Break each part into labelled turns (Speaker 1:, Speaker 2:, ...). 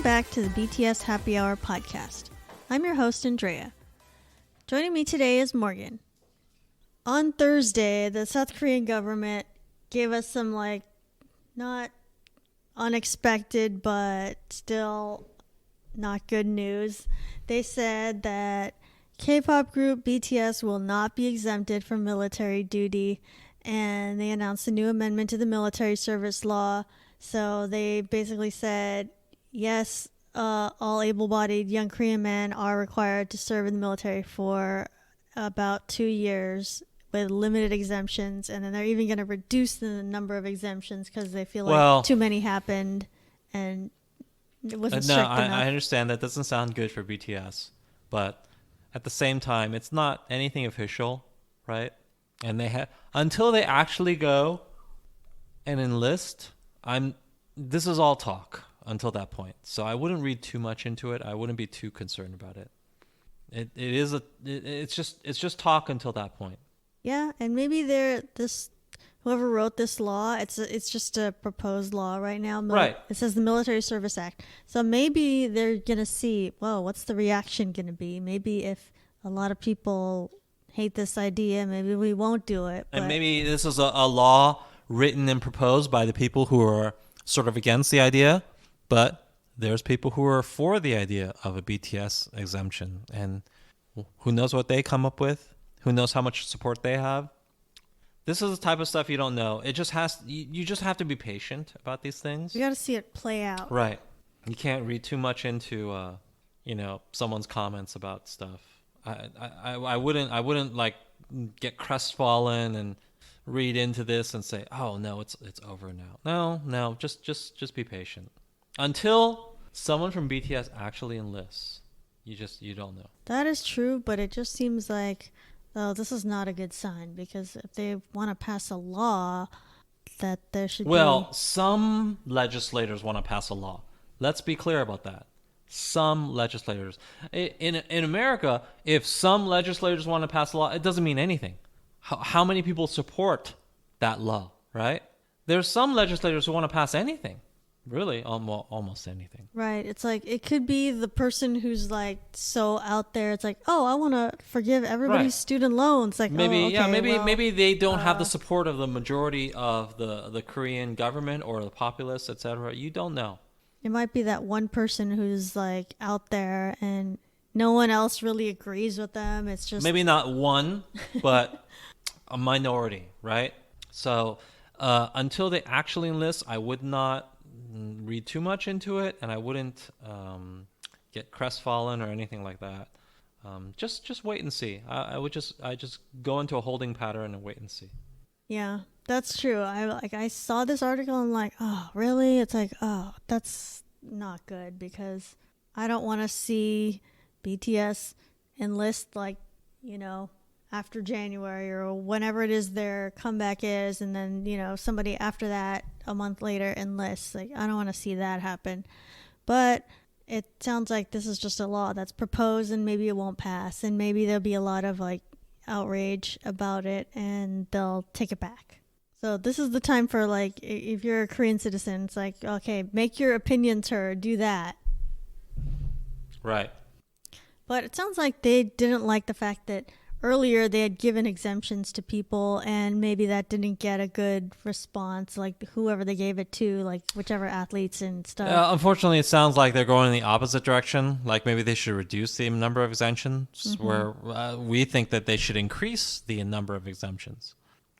Speaker 1: back to the BTS Happy Hour podcast. I'm your host, Andrea. Joining me today is Morgan. On Thursday, the South Korean government gave us some, not unexpected, but still not good news. They said that K-pop group BTS will not be exempted from military duty, and they announced a new amendment to the military service law. So they basically said, yes, all able-bodied young Korean men are required to serve in the military for about 2 years with limited exemptions. And then they're even going to reduce the number of exemptions because they feel like too many happened and it wasn't strict enough.
Speaker 2: I understand that doesn't sound good for BTS. But at the same time, it's not anything official, right? And until they actually go and enlist, this is all talk until that point. So I wouldn't read too much into it. I wouldn't be too concerned about it. It's just talk until that point.
Speaker 1: Yeah, and maybe whoever wrote this law, it's just a proposed law right now.
Speaker 2: Right.
Speaker 1: It says the Military Service Act. So maybe they're gonna see, what's the reaction gonna be? Maybe if a lot of people hate this idea, maybe we won't do it.
Speaker 2: And maybe this is a law written and proposed by the people who are sort of against the idea, but there's people who are for the idea of a BTS exemption, and who knows what they come up with? Who knows how much support they have? This is the type of stuff you don't know. You just have to be patient about these things.
Speaker 1: You got to see it play out.
Speaker 2: Right. You can't read too much into someone's comments about stuff. I wouldn't get crestfallen and read into this and say, oh no, it's over now. No, just be patient until someone from BTS actually enlists. You don't know.
Speaker 1: That is true, but it just seems like this is not a good sign, because if they want to pass a law, that there should be...
Speaker 2: some legislators want to pass a law. Let's be clear about that. Some legislators in America, if some legislators want to pass a law, it doesn't mean anything. How many people support that law, right? There's some legislators who want to pass anything, really, almost anything.
Speaker 1: Right. It's like, it could be the person who's so out there. It's like, I want to forgive everybody's student loans. Like,
Speaker 2: maybe they don't have the support of the majority of the Korean government or the populace, etc. You don't know.
Speaker 1: It might be that one person who's out there and no one else really agrees with them. It's just
Speaker 2: maybe not one, but a minority, right? So until they actually enlist, I would not read too much into it, and I wouldn't get crestfallen or anything like that. Just wait and see. I just go into a holding pattern and wait and see.
Speaker 1: Yeah, that's true. I saw this article and I'm like, oh, really? It's like, oh, that's not good, because I don't want to see BTS enlist after January or whenever it is their comeback is, and then somebody after that a month later enlists. I don't want to see that happen. But it sounds like this is just a law that's proposed, and maybe it won't pass, and maybe there'll be a lot of outrage about it and they'll take it back. So this is the time for if you're a Korean citizen, it's like, okay, make your opinions heard, do that.
Speaker 2: Right.
Speaker 1: But it sounds like they didn't like the fact that earlier they had given exemptions to people, and maybe that didn't get a good response, whoever they gave it to, whichever athletes and stuff.
Speaker 2: Unfortunately, it sounds like they're going in the opposite direction. Maybe they should reduce the number of exemptions, where we think that they should increase the number of exemptions.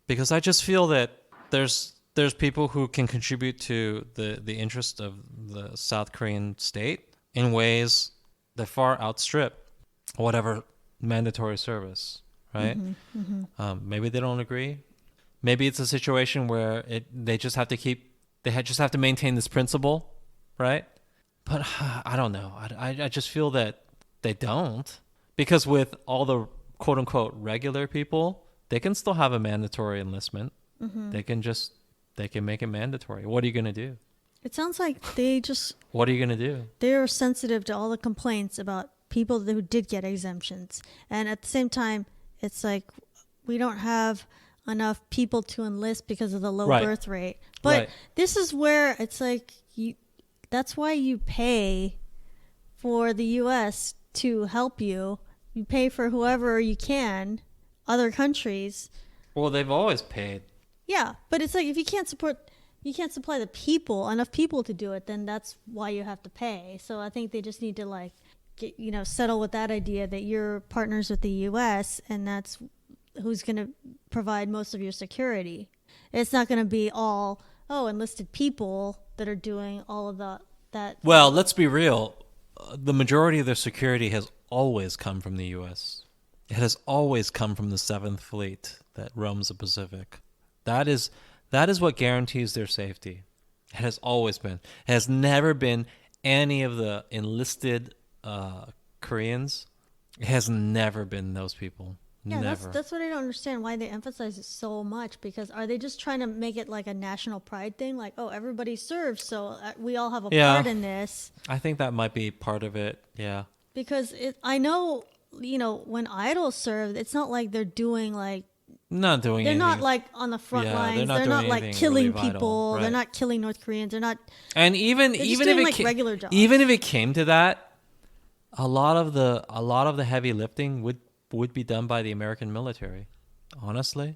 Speaker 2: Because I just feel that there's people who can contribute to the interest of the South Korean state in ways that far outstrip whatever mandatory service, right? Maybe they don't agree. Maybe it's a situation where they just have to maintain this principle, right? But I don't know. I just feel that they don't, because with all the quote unquote regular people, they can still have a mandatory enlistment. They can make it mandatory. What are you going to do?
Speaker 1: It sounds like
Speaker 2: what are you going to do?
Speaker 1: They're sensitive to all the complaints about people who did get exemptions. And at the same time, it's like we don't have enough people to enlist because of the low birth rate. But this is where it's like that's why you pay for the U.S. to help you. You pay for whoever you can, other countries.
Speaker 2: Well, they've always paid.
Speaker 1: Yeah, but it's like if you can't supply the people, enough people to do it, then that's why you have to pay. So I think they just need to like settle with that idea that you're partners with the U.S. and that's who's going to provide most of your security. It's not going to be all enlisted people that are doing all of that.
Speaker 2: Well, let's be real. The majority of their security has always come from the U.S. It has always come from the 7th Fleet that roams the Pacific. That is what guarantees their safety. It has always been. It has never been any of the enlisted Koreans. It has never been those people.
Speaker 1: Yeah,
Speaker 2: never.
Speaker 1: That's what I don't understand, why they emphasize it so much. Because are they just trying to make it like a national pride thing? Like, everybody serves, so we all have a part in this.
Speaker 2: I think that might be part of it, yeah.
Speaker 1: Because I know, when idols serve, it's not like they're doing like...
Speaker 2: They're
Speaker 1: anything. Not like on the front lines. They're not like killing
Speaker 2: really
Speaker 1: people.
Speaker 2: Right.
Speaker 1: They're not killing North Koreans. They're not...
Speaker 2: And even if
Speaker 1: like regular jobs.
Speaker 2: Even if it came to that, a lot of the heavy lifting would be done by the American military. Honestly,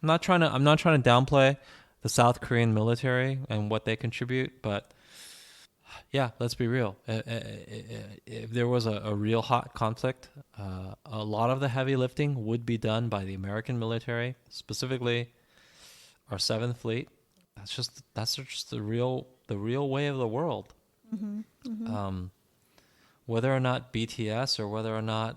Speaker 2: I'm not trying to downplay the South Korean military and what they contribute, but yeah, let's be real. If there was a real hot conflict, a lot of the heavy lifting would be done by the American military, specifically our 7th Fleet. That's just the real way of the world.
Speaker 1: Mm-hmm. Mm-hmm.
Speaker 2: Whether or not BTS or whether or not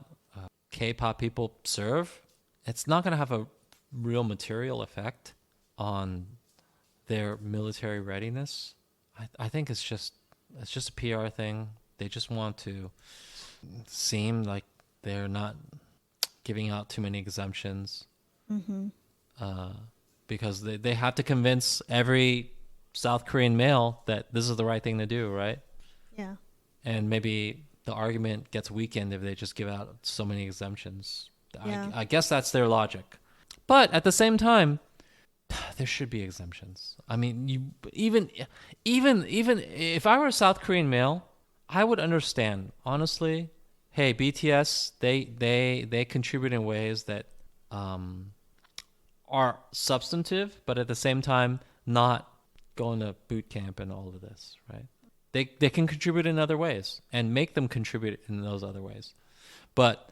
Speaker 2: K-pop people serve, it's not going to have a real material effect on their military readiness. I think it's just a PR thing. They just want to seem like they're not giving out too many exemptions.
Speaker 1: Mm-hmm.
Speaker 2: Because they have to convince every South Korean male that this is the right thing to do, right?
Speaker 1: Yeah.
Speaker 2: And maybe the argument gets weakened if they just give out so many exemptions.
Speaker 1: Yeah.
Speaker 2: I guess that's their logic. But at the same time, there should be exemptions. I mean, even if I were a South Korean male, I would understand, honestly. Hey, BTS, they contribute in ways that are substantive, but at the same time not going to boot camp and all of this, right? They can contribute in other ways and make them contribute in those other ways, but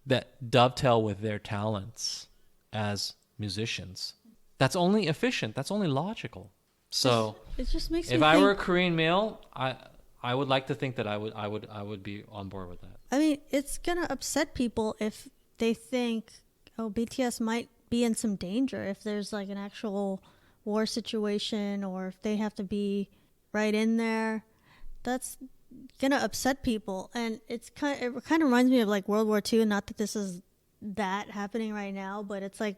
Speaker 2: that dovetail with their talents as musicians. That's only efficient. That's only logical. So
Speaker 1: it just makes me
Speaker 2: if I were a Korean male, I would like to think that I would be on board with that.
Speaker 1: I mean, it's gonna upset people if they think, BTS might be in some danger if there's like an actual war situation, or if they have to be right in there. That's gonna upset people, and it kind of reminds me of like World War II. Not that this is that happening right now, but it's like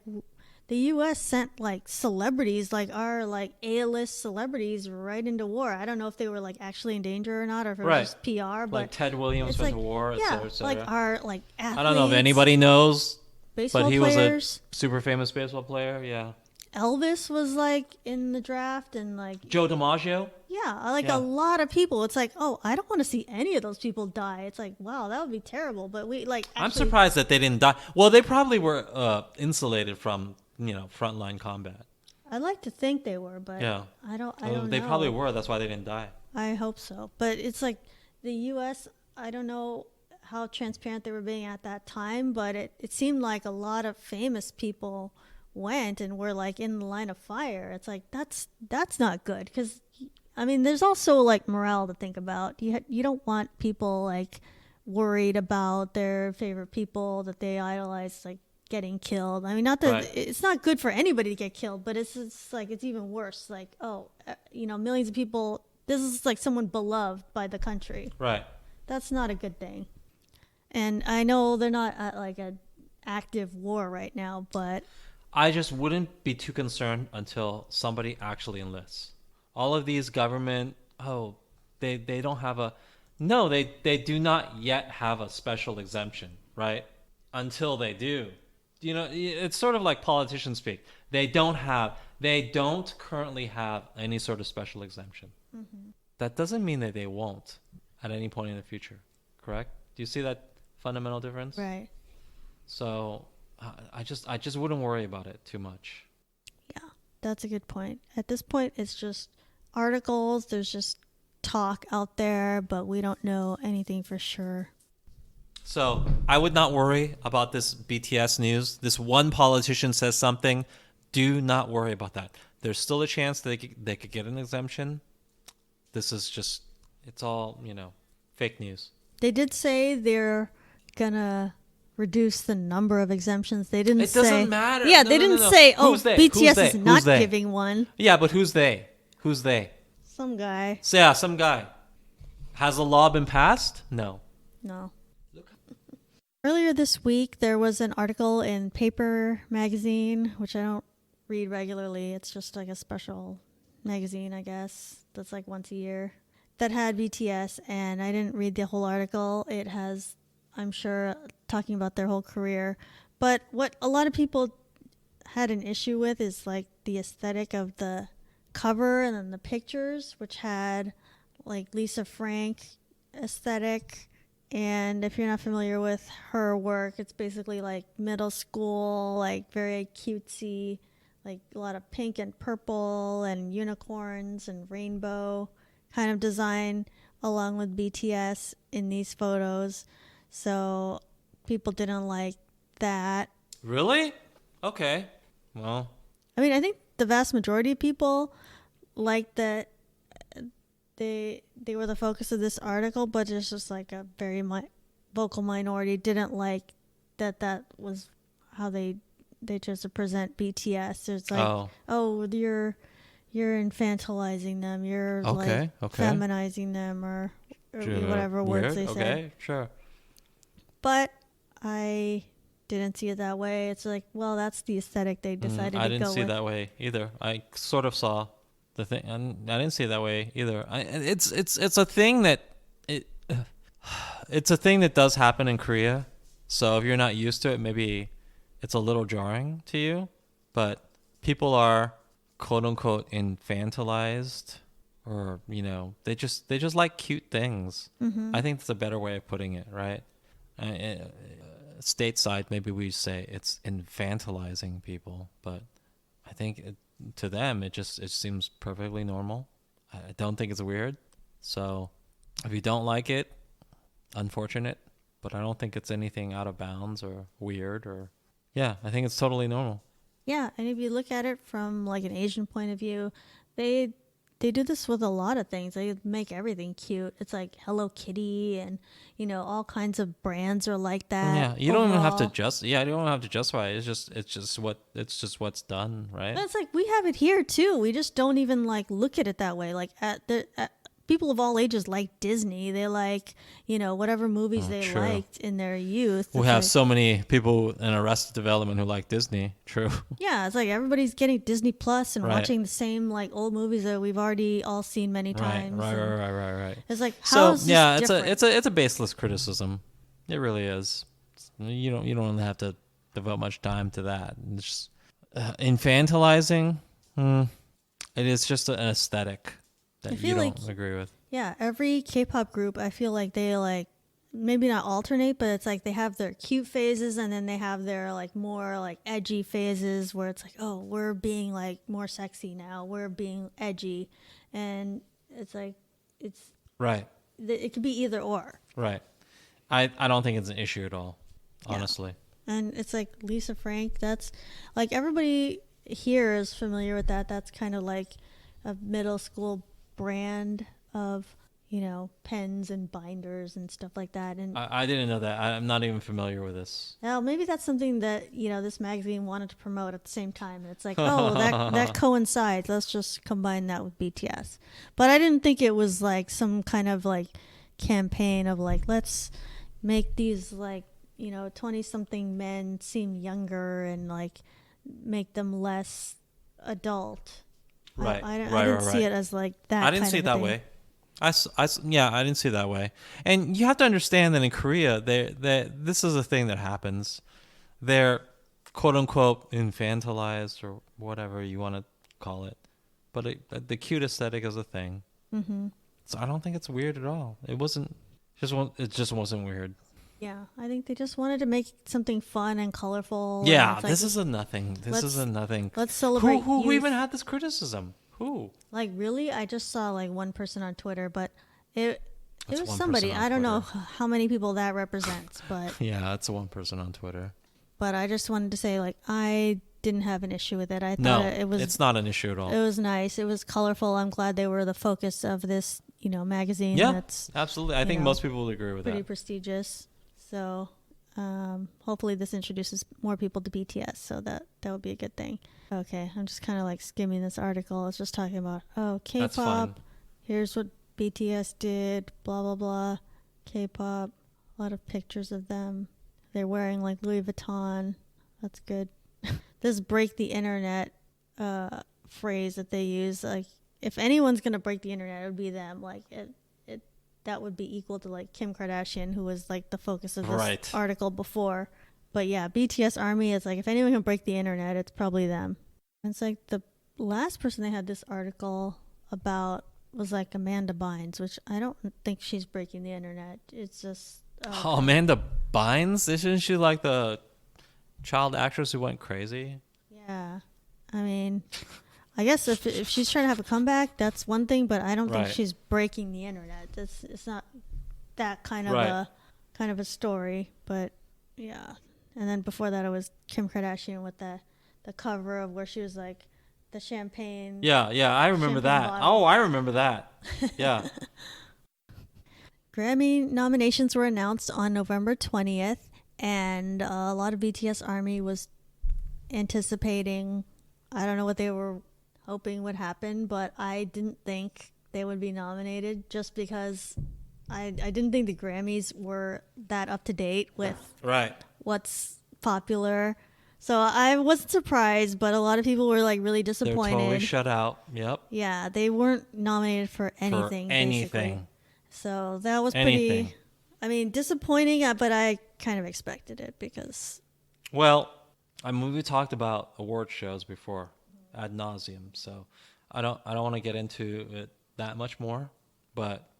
Speaker 1: the U.S. sent like celebrities, like our like A-list celebrities, right into war. I don't know if they were like actually in danger or not, or if it was just PR. But
Speaker 2: like Ted Williams went to war,
Speaker 1: yeah,
Speaker 2: et cetera.
Speaker 1: like our like athletes.
Speaker 2: I don't know if anybody knows,
Speaker 1: baseball
Speaker 2: but he
Speaker 1: players.
Speaker 2: was a super famous baseball player. Yeah.
Speaker 1: Elvis was like in the draft, and like
Speaker 2: Joe DiMaggio.
Speaker 1: Yeah, like a lot of people. It's like, I don't want to see any of those people die. It's like, wow, that would be terrible. But we like. Actually,
Speaker 2: I'm surprised that they didn't die. Well, they probably were insulated from frontline combat.
Speaker 1: I'd like to think they were, but
Speaker 2: yeah,
Speaker 1: I don't know.
Speaker 2: They probably were. That's why they didn't die.
Speaker 1: I hope so. But it's like the U.S. I don't know how transparent they were being at that time, but it seemed like a lot of famous people went and were like in the line of fire. It's like that's not good, because I mean there's also like morale to think about. You don't want people like worried about their favorite people that they idolize like getting killed. I mean, not that it's not good for anybody to get killed, but it's like it's even worse. Like millions of people. This is like someone beloved by the country.
Speaker 2: Right.
Speaker 1: That's not a good thing. And I know they're not at like an active war right now, but
Speaker 2: I just wouldn't be too concerned until somebody actually enlists. All of these government, they don't have they do not yet have a special exemption, right? Until they do. It's sort of like politicians speak. They don't currently have any sort of special exemption.
Speaker 1: Mm-hmm.
Speaker 2: that doesn't mean that they won't at any point in the future. Correct? Do you see that fundamental difference?
Speaker 1: Right.
Speaker 2: So I just wouldn't worry about it too much.
Speaker 1: Yeah, that's a good point. At this point, it's just articles. There's just talk out there, but we don't know anything for sure.
Speaker 2: So I would not worry about this BTS news. This one politician says something. Do not worry about that. There's still a chance they could get an exemption. This is just, it's all, fake news.
Speaker 1: They did say they're gonna reduce the number of exemptions. They didn't say.
Speaker 2: It doesn't matter.
Speaker 1: Yeah,
Speaker 2: No,
Speaker 1: they
Speaker 2: no,
Speaker 1: didn't
Speaker 2: no.
Speaker 1: say,
Speaker 2: Who's they?
Speaker 1: BTS
Speaker 2: Who's
Speaker 1: is
Speaker 2: they?
Speaker 1: not
Speaker 2: Who's they?
Speaker 1: giving one.
Speaker 2: Yeah, but who's they? Who's they?
Speaker 1: Some guy.
Speaker 2: So yeah, some guy. Has the law been passed? No.
Speaker 1: No. Earlier this week, there was an article in Paper magazine, which I don't read regularly. It's just like a special magazine, I guess, that's like once a year, that had BTS, and I didn't read the whole article. It has, I'm sure, talking about their whole career. But what a lot of people had an issue with is like the aesthetic of the cover and then the pictures, which had like Lisa Frank aesthetic. And if you're not familiar with her work, it's basically like middle school, like very cutesy, like a lot of pink and purple and unicorns and rainbow kind of design along with BTS in these photos. So people didn't like that.
Speaker 2: Really? Okay. Well.
Speaker 1: I mean, I think the vast majority of people liked that they were the focus of this article, but it's just like a very vocal minority didn't like that was how they chose to present BTS. It's like, you're infantilizing them, you're like feminizing them or whatever words they say.
Speaker 2: Okay, sure.
Speaker 1: But I didn't see it that way. It's like, well, that's the aesthetic they decided to go with.
Speaker 2: I didn't see it that way either. I sort of saw the thing, and I didn't see it that way either. It's a thing that it's a thing that does happen in Korea. So if you're not used to it, maybe it's a little jarring to you. But people are quote unquote infantilized, or they just like cute things. Mm-hmm. I think that's a better way of putting it, right? Stateside, maybe we say it's infantilizing people, but I think to them it seems perfectly normal. I don't think it's weird. So if you don't like it, unfortunate, but I don't think it's anything out of bounds or weird I think it's totally normal.
Speaker 1: Yeah, and if you look at it from like an Asian point of view, they do this with a lot of things. They make everything cute. It's like Hello Kitty and all kinds of brands are like that.
Speaker 2: Yeah, you don't even have to you don't have to justify it. It's just what's done, right?
Speaker 1: But it's like we have it here too. We just don't even like look at it that way. Like people of all ages like Disney. They like, whatever movies they liked in their youth.
Speaker 2: We have so many people in Arrested Development who like Disney. True.
Speaker 1: Yeah, it's like everybody's getting Disney Plus and watching the same like old movies that we've already all seen many times.
Speaker 2: Right.
Speaker 1: It's like, how is this different?
Speaker 2: it's a baseless criticism. It really is. You don't have to devote much time to that. It's just, infantilizing. It is just an aesthetic that you don't agree with.
Speaker 1: Yeah, every K-pop group, I feel like they like maybe not alternate, but it's like they have their cute phases and then they have their like more like edgy phases where it's like, oh, we're being like more sexy now, we're being edgy, and it's like it's
Speaker 2: right.
Speaker 1: It could be either or.
Speaker 2: Right. I don't think it's an issue at all, honestly.
Speaker 1: Yeah. And it's like Lisa Frank. That's like everybody here is familiar with that. That's kind of like a middle school brand of pens and binders and stuff like that. And
Speaker 2: I didn't know that. I'm not even familiar with this.
Speaker 1: Well, maybe that's something that this magazine wanted to promote at the same time. It's like, oh, that coincides, let's just combine that with BTS. But I didn't think it was like some kind of like campaign of like, let's make these like 20-something men seem younger and like make them less adult.
Speaker 2: Right.
Speaker 1: I didn't see it as like that.
Speaker 2: I didn't see it that way. I didn't see it that way. And you have to understand that in Korea, this is a thing that happens. They're quote unquote infantilized or whatever you want to call it, but the cute aesthetic is a thing.
Speaker 1: Mm-hmm.
Speaker 2: I don't think it's weird at all. It just wasn't weird.
Speaker 1: Yeah, I think they just wanted to make something fun and colorful.
Speaker 2: Yeah,
Speaker 1: and
Speaker 2: this is a nothing. This is a nothing.
Speaker 1: Let's celebrate
Speaker 2: Who
Speaker 1: youth.
Speaker 2: even had this criticism? Who?
Speaker 1: Like, really? I just saw like one person on Twitter, but it
Speaker 2: That's
Speaker 1: was
Speaker 2: one
Speaker 1: somebody.
Speaker 2: person on
Speaker 1: I don't know
Speaker 2: Twitter.
Speaker 1: how many people that represents, but
Speaker 2: Yeah, that's one person on Twitter.
Speaker 1: but I just wanted to say, like, I didn't have an issue with it. I
Speaker 2: No,
Speaker 1: thought
Speaker 2: it's not an issue at all.
Speaker 1: it was nice. It was colorful. I'm glad they were the focus of this, magazine.
Speaker 2: Yeah,
Speaker 1: That's
Speaker 2: absolutely. I think most people would agree with
Speaker 1: pretty
Speaker 2: that.
Speaker 1: prestigious. So hopefully this introduces more people to BTS. So that would be a good thing. Okay, I'm just kind of like skimming this article. It's just talking about,
Speaker 2: That's fine.
Speaker 1: Kpop. Here's what BTS did. Blah, blah, blah. Kpop. A lot of pictures of them. They're wearing like Louis Vuitton. That's good. This break the internet phrase that they use, like, if anyone's gonna break the internet, it would be them. Like it that would be equal to like Kim Kardashian, who was like the focus of this article before. But yeah, BTS Army is like, if anyone can break the internet, it's probably them. And it's like the last person they had this article about was like Amanda Bynes, which I don't think she's breaking the internet. It's just
Speaker 2: Amanda Bynes? Isn't she like the child actress who went crazy?
Speaker 1: Yeah, I mean, I guess if she's trying to have a comeback, that's one thing. But I don't think she's breaking the internet. It's not that kind of a story. But yeah, and then before that, it was Kim Kardashian with the cover of where she was like the champagne.
Speaker 2: Yeah, I remember that.
Speaker 1: Bottle.
Speaker 2: Oh, I remember that. Yeah.
Speaker 1: Grammy nominations were announced on November 20th, and a lot of BTS Army was anticipating. I don't know what they were hoping would happen, but I didn't think they would be nominated just because I didn't think the Grammys were that up to date with what's popular. So I wasn't surprised, but a lot of people were like really disappointed.
Speaker 2: They're totally shut out. Yep.
Speaker 1: Yeah, they weren't nominated for anything. Basically. So that was pretty, I mean, disappointing, but I kind of expected it because.
Speaker 2: Well, I mean, we talked about award shows before ad nauseum, so I don't want to get into it that much more, but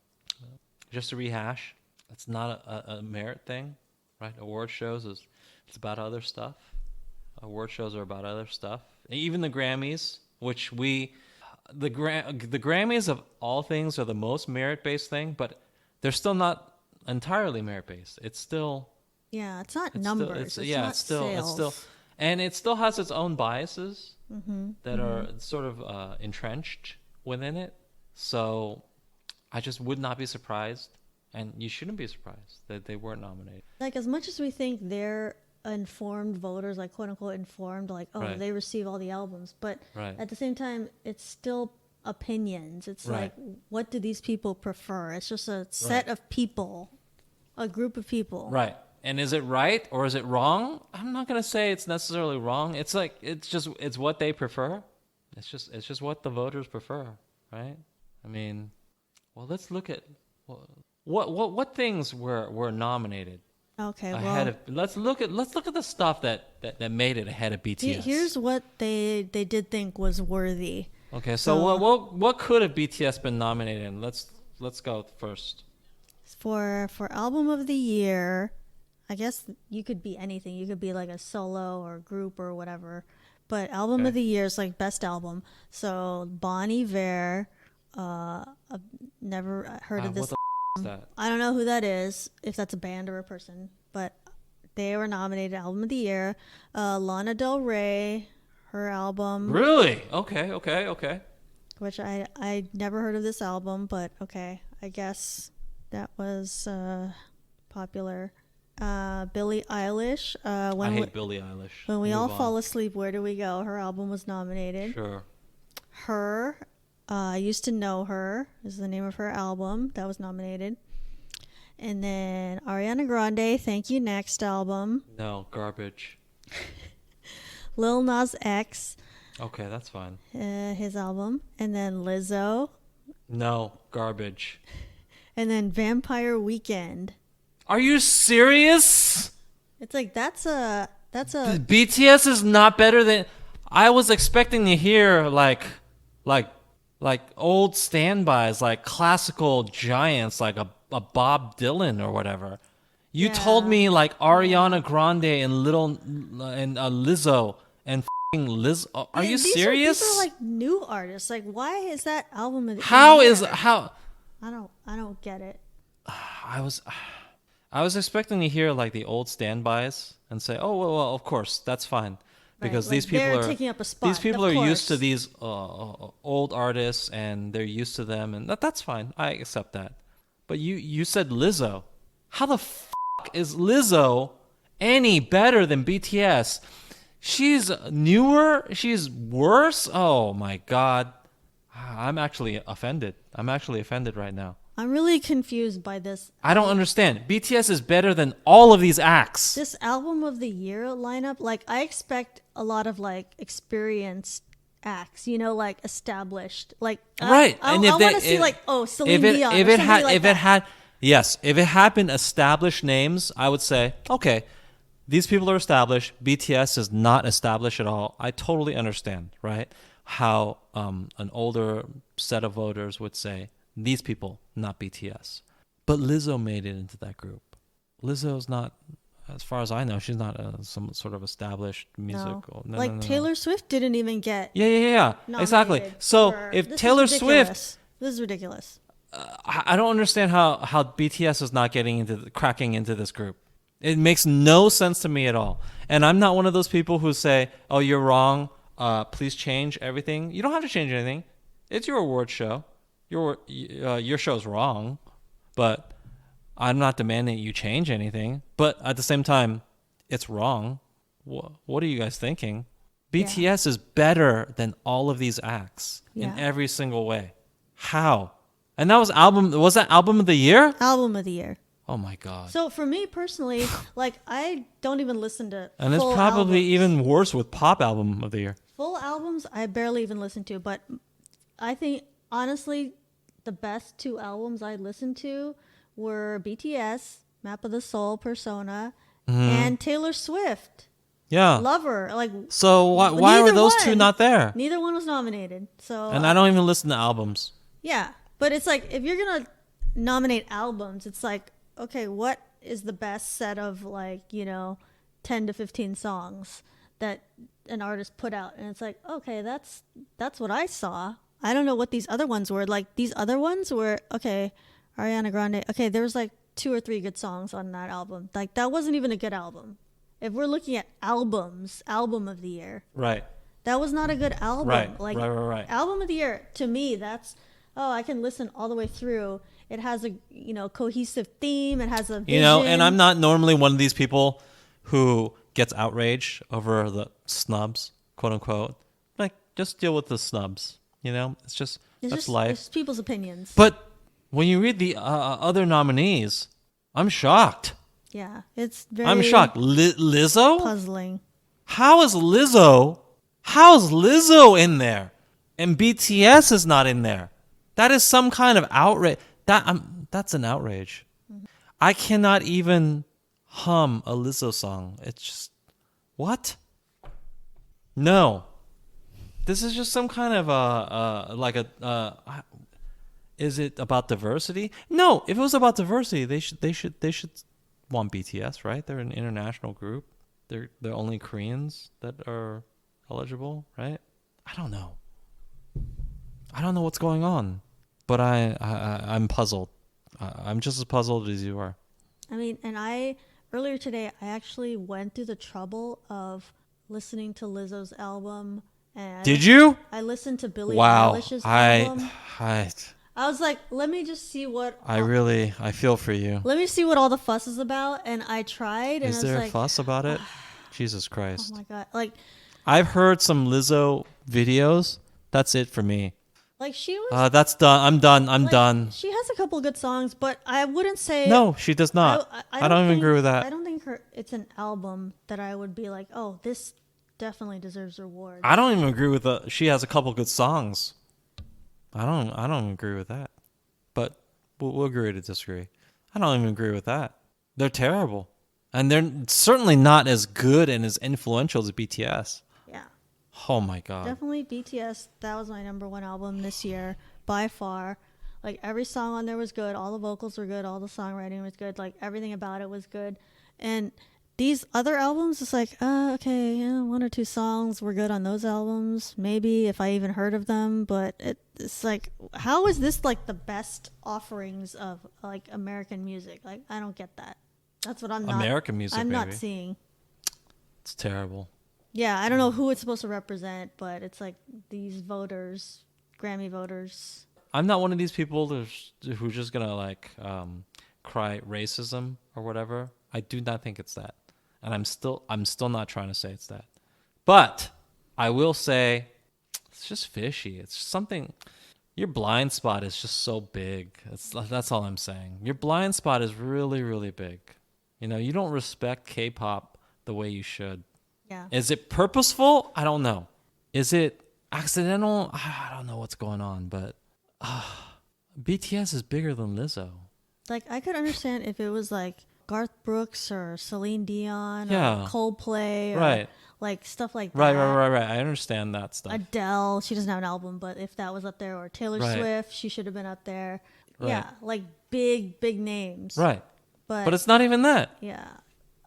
Speaker 2: just to rehash, it's not a merit thing, right? Award shows it's about other stuff. Award shows are about other stuff. Even the Grammys, which the Grammys of all things are the most merit-based thing, but they're still not entirely merit-based. It's still
Speaker 1: it's not numbers. It's still,
Speaker 2: and it still has its own biases that are sort of entrenched within it. So I just would not be surprised, and you shouldn't be surprised that they weren't nominated.
Speaker 1: Like, as much as we think they're informed voters, like quote unquote informed, like they receive all the albums, but at the same time it's still opinions. It's like, what do these people prefer? It's just a set of people, a group of people,
Speaker 2: right? And is it right or is it wrong? I'm not gonna say it's necessarily wrong. It's like it's what they prefer. It's just what the voters prefer, right? I mean, well, let's look at what things were nominated.
Speaker 1: Okay,
Speaker 2: let's look at the stuff that made it ahead of BTS.
Speaker 1: Here's what they did think was worthy.
Speaker 2: Okay, so what could have BTS been nominated in? Let's go first.
Speaker 1: For album of the year, I guess you could be anything. You could be like a solo or group or whatever. But album of the year is like best album. So Bon Iver, I've never heard of this.
Speaker 2: Is that?
Speaker 1: I don't know who that is, if that's a band or a person, but they were nominated album of the year. Lana Del Rey, her album.
Speaker 2: Really? Okay.
Speaker 1: Which I never heard of this album, but okay, I guess that was popular. Billie Eilish.
Speaker 2: I hate Billie Eilish.
Speaker 1: When we all fall asleep, where do we go? Her album was nominated.
Speaker 2: Sure.
Speaker 1: Her. I Used to Know Her is the name of her album that was nominated. And then Ariana Grande, Thank You Next album.
Speaker 2: No, garbage.
Speaker 1: Lil Nas X.
Speaker 2: Okay, that's fine.
Speaker 1: His album. And then Lizzo.
Speaker 2: No, garbage.
Speaker 1: And then Vampire Weekend.
Speaker 2: Are you serious?
Speaker 1: It's like that's a
Speaker 2: BTS is not better than I was expecting to hear like like old standbys, like classical giants, like a Bob Dylan or whatever. You told me like Ariana Grande and Lizzo and Liz. Are you serious?
Speaker 1: These are like new artists. Like, why is that album of the
Speaker 2: How
Speaker 1: year?
Speaker 2: is how?
Speaker 1: I don't get it.
Speaker 2: I was expecting to hear like the old standbys and say, oh well, of course that's fine. Because
Speaker 1: Right, like
Speaker 2: these people
Speaker 1: they're
Speaker 2: are
Speaker 1: taking up a spot,
Speaker 2: these people
Speaker 1: of
Speaker 2: are used to
Speaker 1: course.
Speaker 2: these old artists and they're used to them, and that's fine. I accept that. But you said Lizzo. How the fuck is Lizzo any better than BTS? She's newer. She's worse. Oh my god. I'm actually offended. I'm actually offended right now.
Speaker 1: I'm really confused by this.
Speaker 2: I don't understand. BTS is better than all of these acts.
Speaker 1: This album of the year lineup. Like, I expect a lot of like experienced acts, you know, like established. Like,
Speaker 2: Right.
Speaker 1: I
Speaker 2: And if
Speaker 1: want to
Speaker 2: they-
Speaker 1: see
Speaker 2: if-
Speaker 1: like, oh, Celine
Speaker 2: if it
Speaker 1: Dion.
Speaker 2: if
Speaker 1: or
Speaker 2: it
Speaker 1: somebody
Speaker 2: had
Speaker 1: like
Speaker 2: if
Speaker 1: that.
Speaker 2: it had yes, if it had been established names, I would say, okay, these people are established. BTS is not established at all. I totally understand, right? How an older set of voters would say, these people, not BTS. But Lizzo made it into that group. Lizzo's not, as far as I know, she's not some sort of established musical. No,
Speaker 1: like
Speaker 2: no, no, no.
Speaker 1: Taylor Swift didn't even get
Speaker 2: Yeah. Exactly.
Speaker 1: nominated
Speaker 2: So
Speaker 1: for-
Speaker 2: if
Speaker 1: this is
Speaker 2: Taylor
Speaker 1: ridiculous.
Speaker 2: Swift,
Speaker 1: This is ridiculous.
Speaker 2: I don't understand how BTS is not cracking into this group. It makes no sense to me at all. And I'm not one of those people who say, "Oh, you're wrong. Please change everything." You don't have to change anything. It's your award show. Your show's wrong, but I'm not demanding you change anything. But at the same time, it's wrong. What are you guys thinking? BTS is better than all of these acts in
Speaker 1: Yeah.
Speaker 2: every single way. How? And that was that album of the year?
Speaker 1: Album of the year.
Speaker 2: Oh my god.
Speaker 1: So for me personally, like, I don't even listen to
Speaker 2: And it's
Speaker 1: full
Speaker 2: probably
Speaker 1: albums.
Speaker 2: even worse with pop album of the year.
Speaker 1: Full albums I barely even listen to, but I think honestly the best two albums I listened to were BTS, Map of the Soul, Persona, and Taylor Swift,
Speaker 2: Yeah.
Speaker 1: Lover. Like,
Speaker 2: So why were
Speaker 1: neither
Speaker 2: those two
Speaker 1: one.
Speaker 2: not there?
Speaker 1: Neither one was nominated. So
Speaker 2: And I don't even listen to albums.
Speaker 1: yeah, but it's like, if you're gonna nominate albums, it's like, okay, what is the best set of, like, you know, 10 to 15 songs that an artist put out? And it's like, okay, that's what I saw. I don't know what these other ones were. Like, these other ones were, okay, Ariana Grande. Okay, there was like 2 or 3 good songs on that album. Like, that wasn't even a good album. If we're looking at albums, album of the year,
Speaker 2: Right.
Speaker 1: that was not a good album.
Speaker 2: Right,
Speaker 1: Like,
Speaker 2: right.
Speaker 1: album of the year, to me, that's, oh, I can listen all the way through. It has a, you know, cohesive theme. It has a vision.
Speaker 2: You know, and I'm not normally one of these people who gets outraged over the snubs, quote unquote. Like, just deal with the snubs. You know, that's life.
Speaker 1: It's people's opinions.
Speaker 2: But when you read the other nominees, I'm shocked.
Speaker 1: Yeah, it's very
Speaker 2: I'm shocked. Lizzo?
Speaker 1: puzzling.
Speaker 2: How is Lizzo in there? And BTS is not in there. That is some kind of outrage. That's an outrage.
Speaker 1: Mm-hmm.
Speaker 2: I cannot even hum a Lizzo song. It's just, what? No. This is just some kind of is it about diversity? No, if it was about diversity, they should want BTS, right? They're an international group. They're only Koreans that are eligible, right? I don't know. I don't know what's going on, but I'm puzzled. I'm just as puzzled as you are.
Speaker 1: I mean, and earlier today, I actually went through the trouble of listening to Lizzo's album. And
Speaker 2: Did you?
Speaker 1: I listened to Billie
Speaker 2: Wow.
Speaker 1: Eilish's album.
Speaker 2: I
Speaker 1: I was like, let me just see what.
Speaker 2: I feel for you.
Speaker 1: Let me see what all the fuss is about, and I tried. And
Speaker 2: Is
Speaker 1: I was
Speaker 2: there a
Speaker 1: like,
Speaker 2: fuss about it? Jesus
Speaker 1: oh
Speaker 2: Christ.
Speaker 1: my god, like
Speaker 2: I've heard some Lizzo videos. That's it for me.
Speaker 1: she was.
Speaker 2: That's done. I'm done. I'm
Speaker 1: like,
Speaker 2: done.
Speaker 1: She has a couple good songs, but I wouldn't say.
Speaker 2: No, she does not. I don't even agree with that.
Speaker 1: I don't think it's an album that I would be like, oh, this definitely deserves an award.
Speaker 2: I don't even agree with she has a couple good songs. I don't agree with that. But we'll agree to disagree. I don't even agree with that. They're terrible. And they're certainly not as good and as influential as BTS.
Speaker 1: Yeah.
Speaker 2: Oh my god.
Speaker 1: Definitely BTS. That was my number one album this year by far. Like every song on there was good. All the vocals were good. All the songwriting was good. Like everything about it was good. And these other albums, it's like, okay, yeah, one or two songs were good on those albums. Maybe if I even heard of them. But it's like, how is this like the best offerings of like American music? Like, I don't get that. That's what I'm not.
Speaker 2: American music,
Speaker 1: I'm not
Speaker 2: baby.
Speaker 1: seeing.
Speaker 2: It's terrible.
Speaker 1: Yeah, I don't know who it's supposed to represent, but it's like these voters, Grammy voters.
Speaker 2: I'm not one of these people who's just gonna like cry racism or whatever. I do not think it's that, and I'm still not trying to say it's that. But I will say it's just fishy. It's just something. Your blind spot is just so big. That's all I'm saying. Your blind spot is really, really big. You know, you don't respect K-pop the way you should.
Speaker 1: Yeah.
Speaker 2: Is it purposeful? I don't know. Is it accidental? I don't know what's going on, but BTS is bigger than Lizzo.
Speaker 1: Like, I could understand if it was like Garth Brooks or Celine Dion
Speaker 2: Yeah.
Speaker 1: or Coldplay or
Speaker 2: Right.
Speaker 1: like stuff like that.
Speaker 2: Right. I understand that stuff.
Speaker 1: Adele, she doesn't have an album, but if that was up there, or Taylor
Speaker 2: Right.
Speaker 1: Swift, she should have been up there.
Speaker 2: Right.
Speaker 1: Yeah, like big names.
Speaker 2: Right.
Speaker 1: But
Speaker 2: But it's not even that.
Speaker 1: yeah,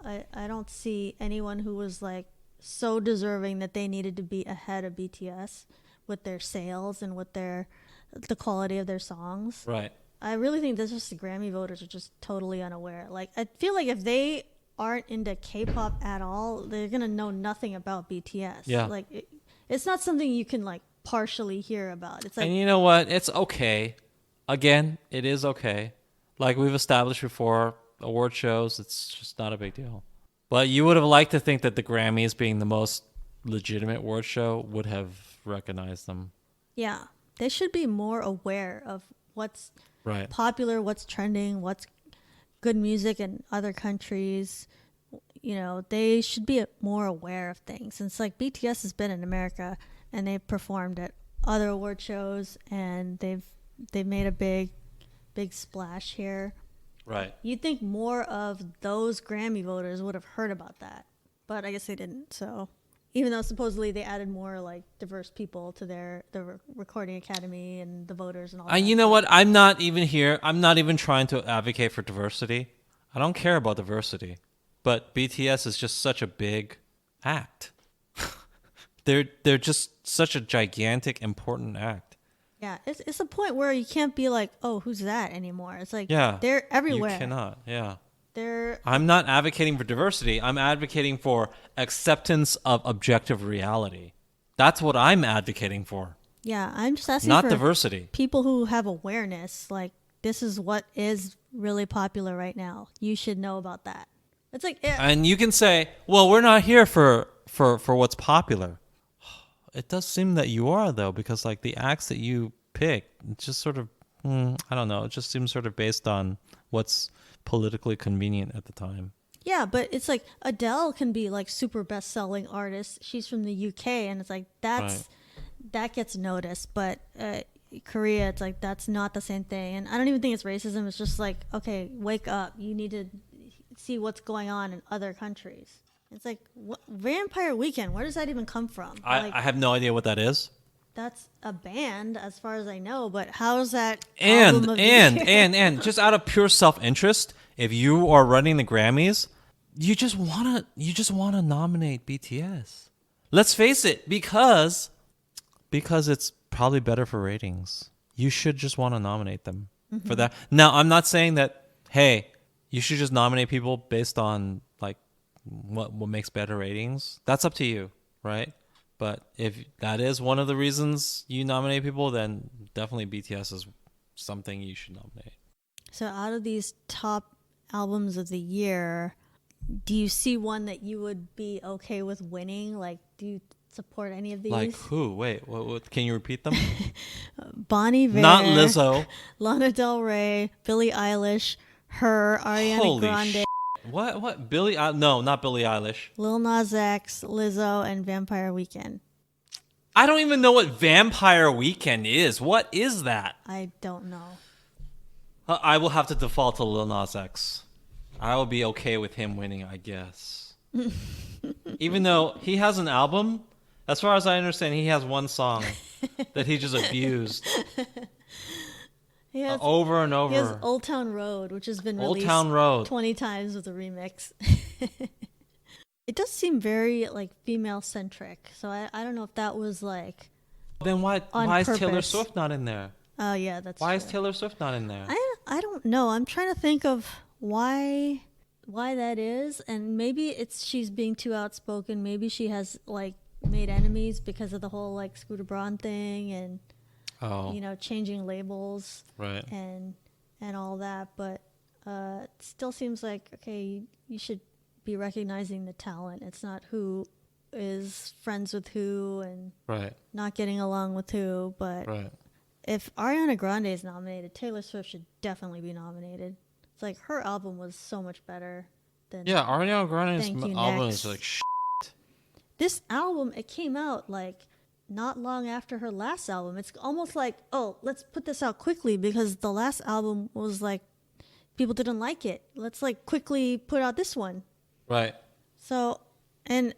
Speaker 1: I don't see anyone who was like so deserving that they needed to be ahead of BTS with their sales and with the quality of their songs.
Speaker 2: Right.
Speaker 1: I really think that's just the Grammy voters are just totally unaware. Like, I feel like if they aren't into K-pop at all, they're gonna know nothing about BTS.
Speaker 2: Yeah.
Speaker 1: Like, it's not something you can like partially hear about. It's like,
Speaker 2: And you know what? It's okay. Again, it is okay. Like we've established before, award shows, it's just not a big deal. But you would have liked to think that the Grammys, being the most legitimate award show, would have recognized them.
Speaker 1: yeah, they should be more aware of what's
Speaker 2: Right.
Speaker 1: popular, what's trending, what's good music in other countries. You know, they should be more aware of things. And it's like BTS has been in America and they've performed at other award shows and they've made a big splash here.
Speaker 2: Right.
Speaker 1: You'd think more of those Grammy voters would have heard about that, but I guess they didn't. So even though supposedly they added more like diverse people to the recording academy and the voters and all that.
Speaker 2: You know what? I'm not even trying to advocate for diversity. I don't care about diversity. But BTS is just such a big act. They're just such a gigantic, important act.
Speaker 1: Yeah, it's a point where you can't be like, oh, who's that anymore? It's like,
Speaker 2: Yeah.
Speaker 1: they're everywhere.
Speaker 2: You cannot. Yeah.
Speaker 1: I'm
Speaker 2: not advocating for diversity. I'm advocating for acceptance of objective reality. That's what I'm advocating for.
Speaker 1: Yeah, I'm just asking
Speaker 2: not
Speaker 1: for
Speaker 2: diversity.
Speaker 1: People who have awareness, like, this is what is really popular right now. You should know about that. It's like,
Speaker 2: and you can say, well, we're not here for what's popular. It does seem that you are, though, because like the acts that you pick, it's just sort of, I don't know, it just seems sort of based on what's politically convenient at the time.
Speaker 1: yeah, but it's like Adele can be like super best-selling artist. She's from the UK, and it's like that gets noticed. But Korea, it's like that's not the same thing. And I don't even think it's racism. It's just like, okay, wake up. You need to see what's going on in other countries. It's like Vampire Weekend. Where does that even come from?
Speaker 2: I have no idea what that is.
Speaker 1: That's a band, as far as I know. But how's that?
Speaker 2: And just out of pure self-interest, if you are running the Grammys, you just wanna nominate BTS. Let's face it, because it's probably better for ratings. You should just want to nominate them for that. Now, I'm not saying that, hey, you should just nominate people based on like what makes better ratings. That's up to you, right? But if that is one of the reasons you nominate people, then definitely BTS is something you should nominate.
Speaker 1: So out of these top albums of the year, do you see one that you would be okay with winning? Like, do you support any of these?
Speaker 2: Like who? Wait, what can you repeat them?
Speaker 1: Bonnie Vare.
Speaker 2: Not Lizzo.
Speaker 1: Lana Del Rey, Billie Eilish, her, Ariana
Speaker 2: Holy
Speaker 1: Grande.
Speaker 2: What? Billie? No, not Billie Eilish.
Speaker 1: Lil Nas X, Lizzo, and Vampire Weekend.
Speaker 2: I don't even know what Vampire Weekend is. What is that?
Speaker 1: I don't know.
Speaker 2: I will have to default to Lil Nas X. I will be okay with him winning, I guess. Even though he has an album As far as I understand, he has one song that he just abused
Speaker 1: He has
Speaker 2: over and
Speaker 1: he has
Speaker 2: over.
Speaker 1: Old Town Road, which has been
Speaker 2: Old
Speaker 1: released
Speaker 2: Town Road.
Speaker 1: 20 times with a remix. It does seem very like female centric. So I don't know if that was like
Speaker 2: Then why
Speaker 1: on
Speaker 2: is Taylor
Speaker 1: purpose.
Speaker 2: Swift not in there?
Speaker 1: Oh yeah, that's
Speaker 2: Why
Speaker 1: true.
Speaker 2: is Taylor Swift not in there?
Speaker 1: I don't know. I'm trying to think of why that is, and maybe it's she's being too outspoken. Maybe she has like made enemies because of the whole like Scooter Braun thing and
Speaker 2: Oh,
Speaker 1: changing labels
Speaker 2: right.
Speaker 1: and all that. But it still seems like okay, you should be recognizing the talent. It's not who is friends with who and
Speaker 2: Right.
Speaker 1: not getting along with who. But
Speaker 2: Right.
Speaker 1: if Ariana Grande is nominated, Taylor Swift should definitely be nominated. It's like her album was so much better than
Speaker 2: Yeah, Ariana Grande's
Speaker 1: Thank You
Speaker 2: album
Speaker 1: Next.
Speaker 2: is like
Speaker 1: This album. It came out like not long after her last album. It's almost like, oh, let's put this out quickly because the last album was like people didn't like it. Let's like quickly put out this one.
Speaker 2: right.
Speaker 1: So, and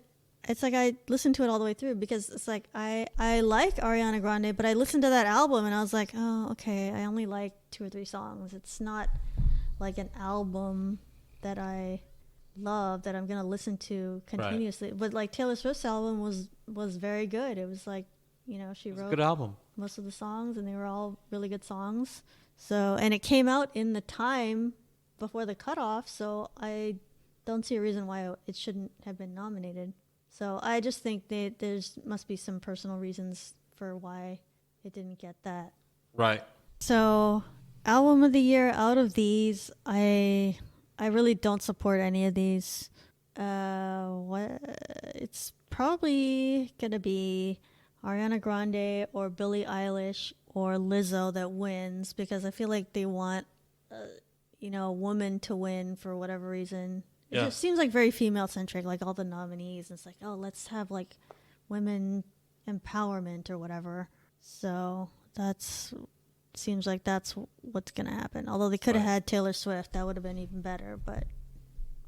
Speaker 1: it's like I listened to it all the way through because it's like I like Ariana Grande, but I listened to that album and I was like, oh, okay, I only like 2 or 3 songs. It's not like an album that I love that I'm gonna listen to continuously. Right. But like Taylor Swift's album was very good. It was like she wrote
Speaker 2: a good album.
Speaker 1: Most of the songs and they were all really good songs. So and it came out in the time before the cutoff, so I don't see a reason why it shouldn't have been nominated. So I just think that there's must be some personal reasons for why it didn't get that.
Speaker 2: Right.
Speaker 1: So album of the year out of these, I really don't support any of these. It's probably gonna be Ariana Grande or Billie Eilish or Lizzo that wins because I feel like they want a woman to win for whatever reason. It just seems like very female centric, like all the nominees. It's like, oh, let's have like women empowerment or whatever. So seems like that's what's going to happen. Although they could have had Taylor Swift, that would have been even better. But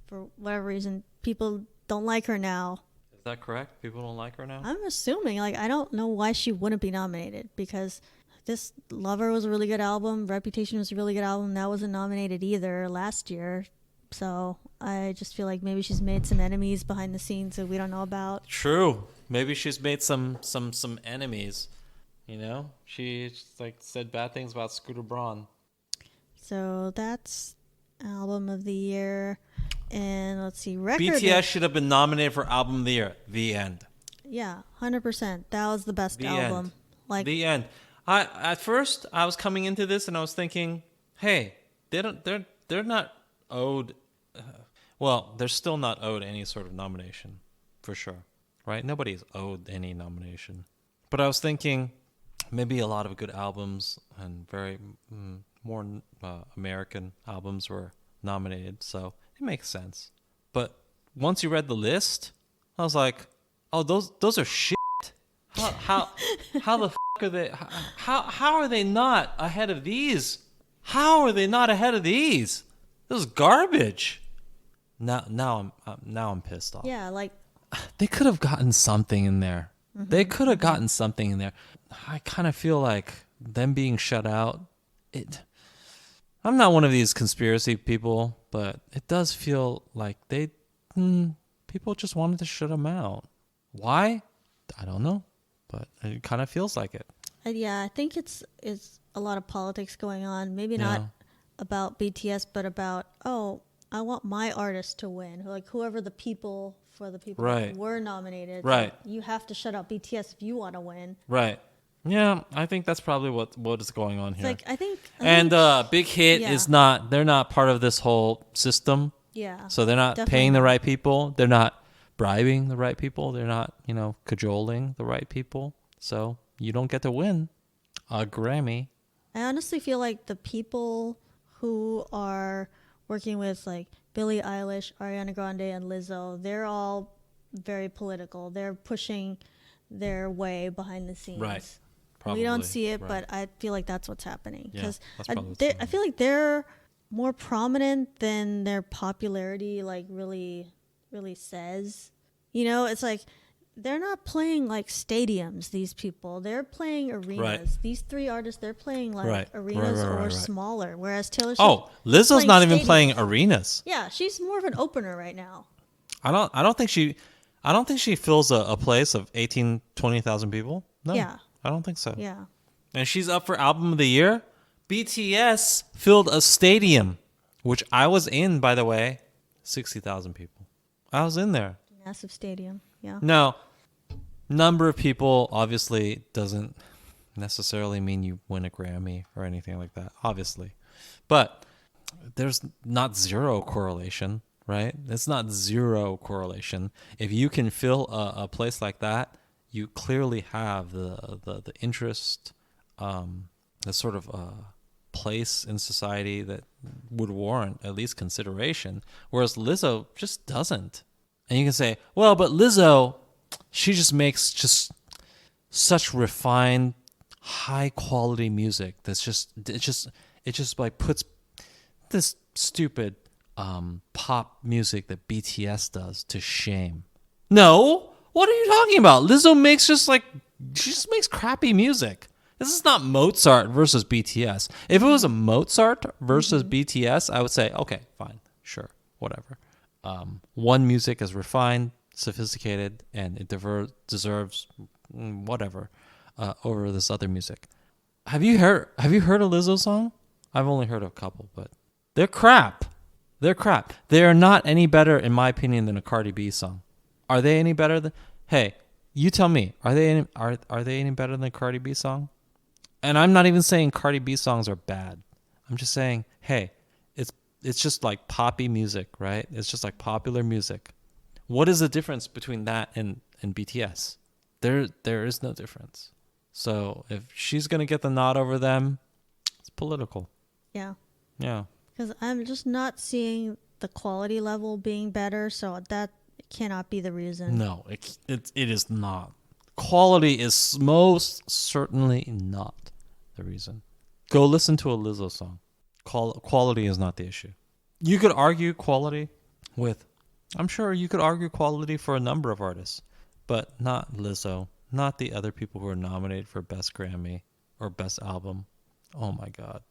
Speaker 1: for whatever reason, people don't like her now.
Speaker 2: Is that correct? People don't like her now?
Speaker 1: I'm assuming. Like, I don't know why she wouldn't be nominated because this Lover was a really good album. Reputation was a really good album. That wasn't nominated either last year. So I just feel like maybe she's made some enemies behind the scenes that we don't know about.
Speaker 2: True. Maybe she's made some enemies. She like said bad things about Scooter Braun.
Speaker 1: So that's album of the year. And let's see, record.
Speaker 2: BTS should have been nominated for album of the year. The end.
Speaker 1: Yeah, 100%. That was the best album.
Speaker 2: End.
Speaker 1: Like
Speaker 2: the end. At first I was coming into this and I was thinking, hey, they're not owed. Well, they're still not owed any sort of nomination, for sure, right? Nobody's owed any nomination. But I was thinking, maybe a lot of good albums and very more American albums were nominated, so it makes sense. But once you read the list, I was like, oh, those are shit. How the f*** are they? How are they not ahead of these? How are they not ahead of these? This is garbage. Now I'm pissed off.
Speaker 1: Yeah, like
Speaker 2: they could have gotten something in there. Mm-hmm. They could have gotten something in there. I kind of feel like them being shut out. I'm not one of these conspiracy people, but it does feel like people just wanted to shut them out. Why? I don't know, but it kind of feels like it.
Speaker 1: Yeah, I think it's a lot of politics going on. Maybe not about BTS, but about, oh, I want my artist to win. Like whoever the people
Speaker 2: right.
Speaker 1: that were nominated.
Speaker 2: Right.
Speaker 1: Like, you have to shut out BTS if you want to win.
Speaker 2: Right. Yeah, I think that's probably what is going on here.
Speaker 1: Like I think
Speaker 2: Big Hit is not. They're not part of this whole system.
Speaker 1: Yeah.
Speaker 2: So they're not paying the right people. They're not bribing the right people. They're not, cajoling the right people. So you don't get to win a Grammy.
Speaker 1: I honestly feel like the people who are working with like Billie Eilish, Ariana Grande, and Lizzo, they're all very political. They're pushing their way behind the scenes.
Speaker 2: Right. Probably,
Speaker 1: we don't see it,
Speaker 2: right.
Speaker 1: but I feel like that's what's happening. Because
Speaker 2: I
Speaker 1: feel like they're more prominent than their popularity like really, really says. It's like they're not playing like stadiums, these people. They're playing arenas.
Speaker 2: Right.
Speaker 1: These three artists, they're playing like
Speaker 2: Right.
Speaker 1: arenas
Speaker 2: Right.
Speaker 1: or smaller. Whereas Taylor Swift,
Speaker 2: Oh, Lizzo's not even
Speaker 1: stadiums.
Speaker 2: playing arenas.
Speaker 1: Yeah, she's more of an opener right now.
Speaker 2: I don't think she fills a place of 18, 20,000 people. No.
Speaker 1: Yeah.
Speaker 2: I don't think so.
Speaker 1: Yeah.
Speaker 2: And she's up for album of the year. BTS filled a stadium, which I was in, by the way, 60,000 people. I was in there.
Speaker 1: Massive stadium. Yeah.
Speaker 2: Now, number of people obviously doesn't necessarily mean you win a Grammy or anything like that, obviously. But there's not zero correlation, right? It's not zero correlation. If you can fill a place like that, you clearly have the interest, the sort of place in society that would warrant at least consideration, whereas Lizzo just doesn't. And you can say, well, but Lizzo, she just makes just such refined, high quality music that's it just like puts this stupid pop music that BTS does to shame. No, what are you talking about? Lizzo makes she just makes crappy music. This is not Mozart versus BTS. If it was a Mozart versus BTS, I would say, okay, fine, sure, whatever. One music is refined, sophisticated, and it deserves whatever over this other music. Have you heard a Lizzo song? I've only heard a couple, but they're crap. They're crap. They are not any better, in my opinion, than a Cardi B song. Are they any better than? Hey, you tell me. Are they any better than a Cardi B song? And I'm not even saying Cardi B songs are bad. I'm just saying, hey, it's just like poppy music, right? It's just like popular music. What is the difference between that and BTS? There is no difference. So if she's gonna get the nod over them, it's political.
Speaker 1: Yeah.
Speaker 2: Yeah.
Speaker 1: Because I'm just not seeing the quality level being better, so that cannot be the reason.
Speaker 2: No, it is not. Quality is most certainly not the reason. Go listen to a Lizzo song. Quality is not the issue. You could argue quality I'm sure you could argue quality for a number of artists, but not Lizzo, not the other people who are nominated for Best Grammy or Best Album. Oh my God.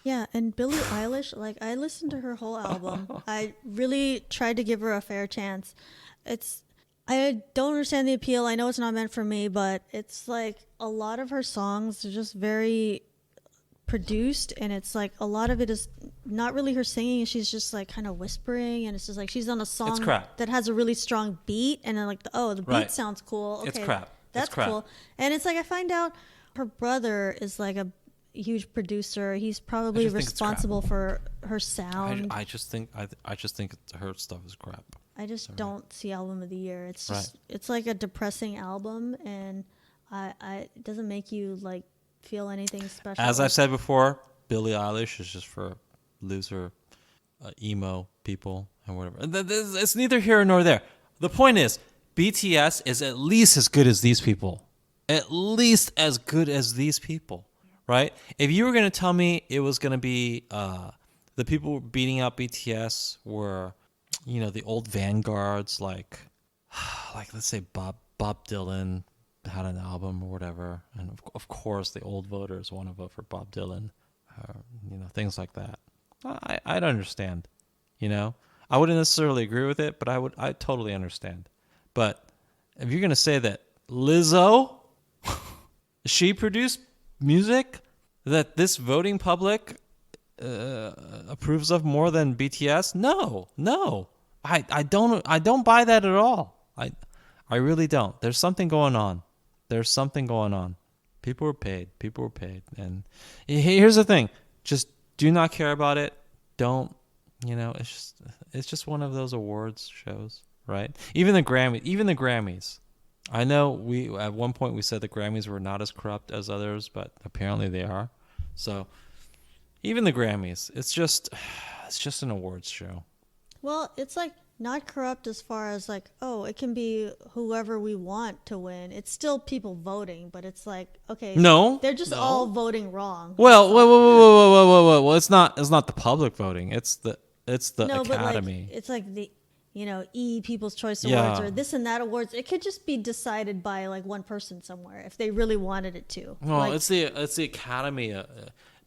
Speaker 1: Yeah, and Billie Eilish, like, I listened to her whole album. I really tried to give her a fair chance. I don't understand the appeal. I know it's not meant for me, but it's like a lot of her songs are just very produced, and it's like a lot of it is not really her singing. She's just like kind of whispering, and it's just like she's on a song that has a really strong beat, and then like the beat sounds cool. Okay,
Speaker 2: it's crap.
Speaker 1: That's cool. And it's like I find out her brother is like a huge producer. He's probably responsible for her sound.
Speaker 2: I just think her stuff is crap.
Speaker 1: I just don't see album of the year. It's just it's like a depressing album, and it doesn't make you like feel anything special.
Speaker 2: As I've said before, Billie Eilish is just for loser emo people and whatever. It's neither here nor there. The point is, BTS is at least as good as these people. At least as good as these people, right? If you were going to tell me it was going to be the people beating out BTS were, the old vanguards like let's say Bob Dylan had an album or whatever, and of course the old voters want to vote for Bob Dylan, things like that. I'd understand, I wouldn't necessarily agree with it, but I totally understand. But if you're gonna say that Lizzo, she produced music that this voting public approves of more than BTS, no, I don't buy that at all. I really don't. There's something going on. People were paid, and here's the thing: just do not care about it. Don't, it's just one of those awards shows, right? Even the Grammys. I know at one point we said the Grammys were not as corrupt as others, but apparently they are. So even the Grammys, it's just an awards show.
Speaker 1: Well, it's like not corrupt as far as like, oh, it can be whoever we want to win. It's still people voting, but it's like, okay, they're just all voting wrong.
Speaker 2: Well, whoa. Well, it's not the public voting. It's the Academy.
Speaker 1: But like, it's like People's Choice
Speaker 2: Yeah.
Speaker 1: Awards or this and that awards. It could just be decided by like one person somewhere if they really wanted it to.
Speaker 2: Well,
Speaker 1: Like,
Speaker 2: it's the Academy.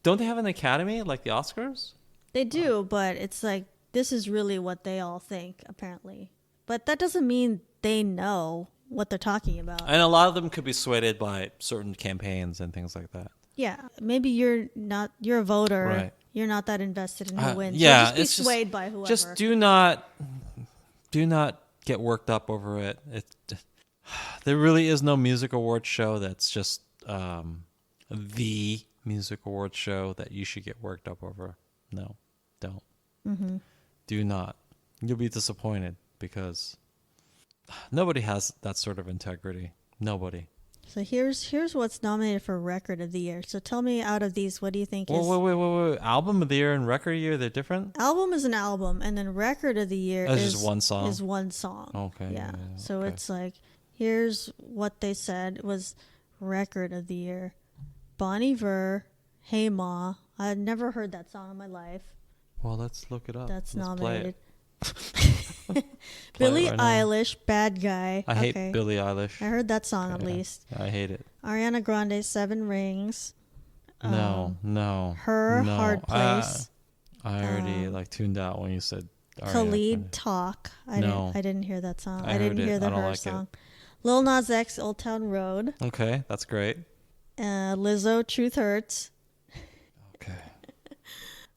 Speaker 2: Don't they have an Academy like the Oscars?
Speaker 1: they do, but it's like this is really what they all think apparently. But that doesn't mean they know what they're talking about.
Speaker 2: And a lot of them could be swayed by certain campaigns and things like that.
Speaker 1: Yeah, maybe you're a voter.
Speaker 2: Right.
Speaker 1: You're not that invested in who wins.
Speaker 2: Yeah,
Speaker 1: so just be swayed by whoever.
Speaker 2: Just do not get worked up over it. There really is no music awards show that's just the music awards show that you should get worked up over. No, don't.
Speaker 1: Mm-hmm.
Speaker 2: Do not. You'll be disappointed because nobody has that sort of integrity. Nobody.
Speaker 1: So here's what's nominated for Record of the Year. So tell me, out of these, what do you think is...
Speaker 2: Wait. Album of the Year and Record of the Year, they're different?
Speaker 1: Album is an album, and then Record of the Year
Speaker 2: is just one song?
Speaker 1: Is one song.
Speaker 2: Okay.
Speaker 1: Yeah. So
Speaker 2: okay.
Speaker 1: it's like, here's what they said was Record of the Year. Bon Iver, Hey Ma. I'd never heard that song in my life.
Speaker 2: Well, let's look it up.
Speaker 1: That's
Speaker 2: let's
Speaker 1: nominated.
Speaker 2: Billie
Speaker 1: Billie Eilish, Bad Guy.
Speaker 2: I hate Billie Eilish.
Speaker 1: I heard that song at least.
Speaker 2: I hate it.
Speaker 1: Ariana Grande, Seven Rings.
Speaker 2: No.
Speaker 1: Her,
Speaker 2: no.
Speaker 1: Hard Place.
Speaker 2: I already tuned out when you said Ariana
Speaker 1: Khalid,
Speaker 2: Grande.
Speaker 1: Talk. I didn't hear that song.
Speaker 2: I
Speaker 1: didn't
Speaker 2: heard
Speaker 1: hear
Speaker 2: it.
Speaker 1: the
Speaker 2: I don't
Speaker 1: Her
Speaker 2: like
Speaker 1: song.
Speaker 2: it.
Speaker 1: Lil Nas X, Old Town Road.
Speaker 2: Okay, that's great.
Speaker 1: Lizzo, Truth Hurts.
Speaker 2: Okay.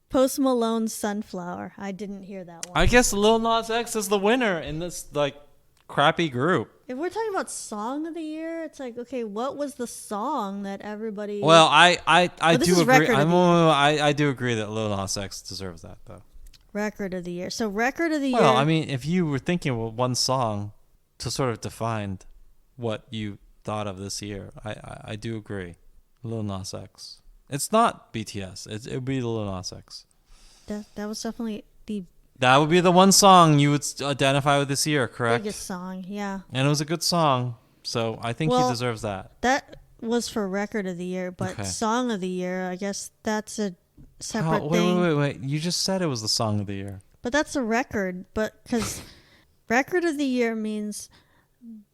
Speaker 1: Post Malone's Sunflower. I didn't hear that one.
Speaker 2: I guess Lil Nas X is the winner in this crappy group.
Speaker 1: If we're talking about Song of the Year, it's like, okay, what was the song that everybody...
Speaker 2: Well, I do agree.
Speaker 1: I
Speaker 2: I do agree that Lil Nas X deserves that, though.
Speaker 1: Record of the Year. So Record of the Year...
Speaker 2: Well, I mean, if you were thinking of one song to sort of define what you thought of this year, I do agree. Lil Nas X. It's not BTS. It would be Lil Nas X.
Speaker 1: That was definitely the...
Speaker 2: That would be the one song you would identify with this year, correct?
Speaker 1: biggest song, yeah.
Speaker 2: And it was a good song, so I think he deserves that.
Speaker 1: That was for Record of the Year, but Song of the Year, I guess that's a separate thing.
Speaker 2: Wait. You just said it was the Song of the Year.
Speaker 1: But that's a record, but because Record of the Year means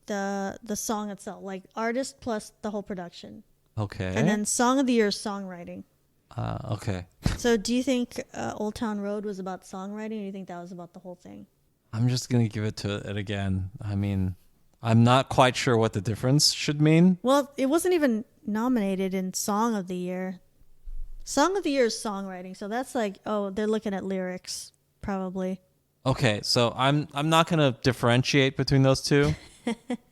Speaker 1: the song itself, like artist plus the whole production.
Speaker 2: Okay.
Speaker 1: And then Song of the Year is songwriting.
Speaker 2: Okay.
Speaker 1: So do you think Old Town Road was about songwriting, or do you think that was about the whole thing?
Speaker 2: I'm just going to give it to it again. I mean, I'm not quite sure what the difference should mean.
Speaker 1: Well, it wasn't even nominated in Song of the Year. Song of the Year is songwriting, so that's like, oh, they're looking at lyrics, probably.
Speaker 2: Okay, so I'm not going to differentiate between those two.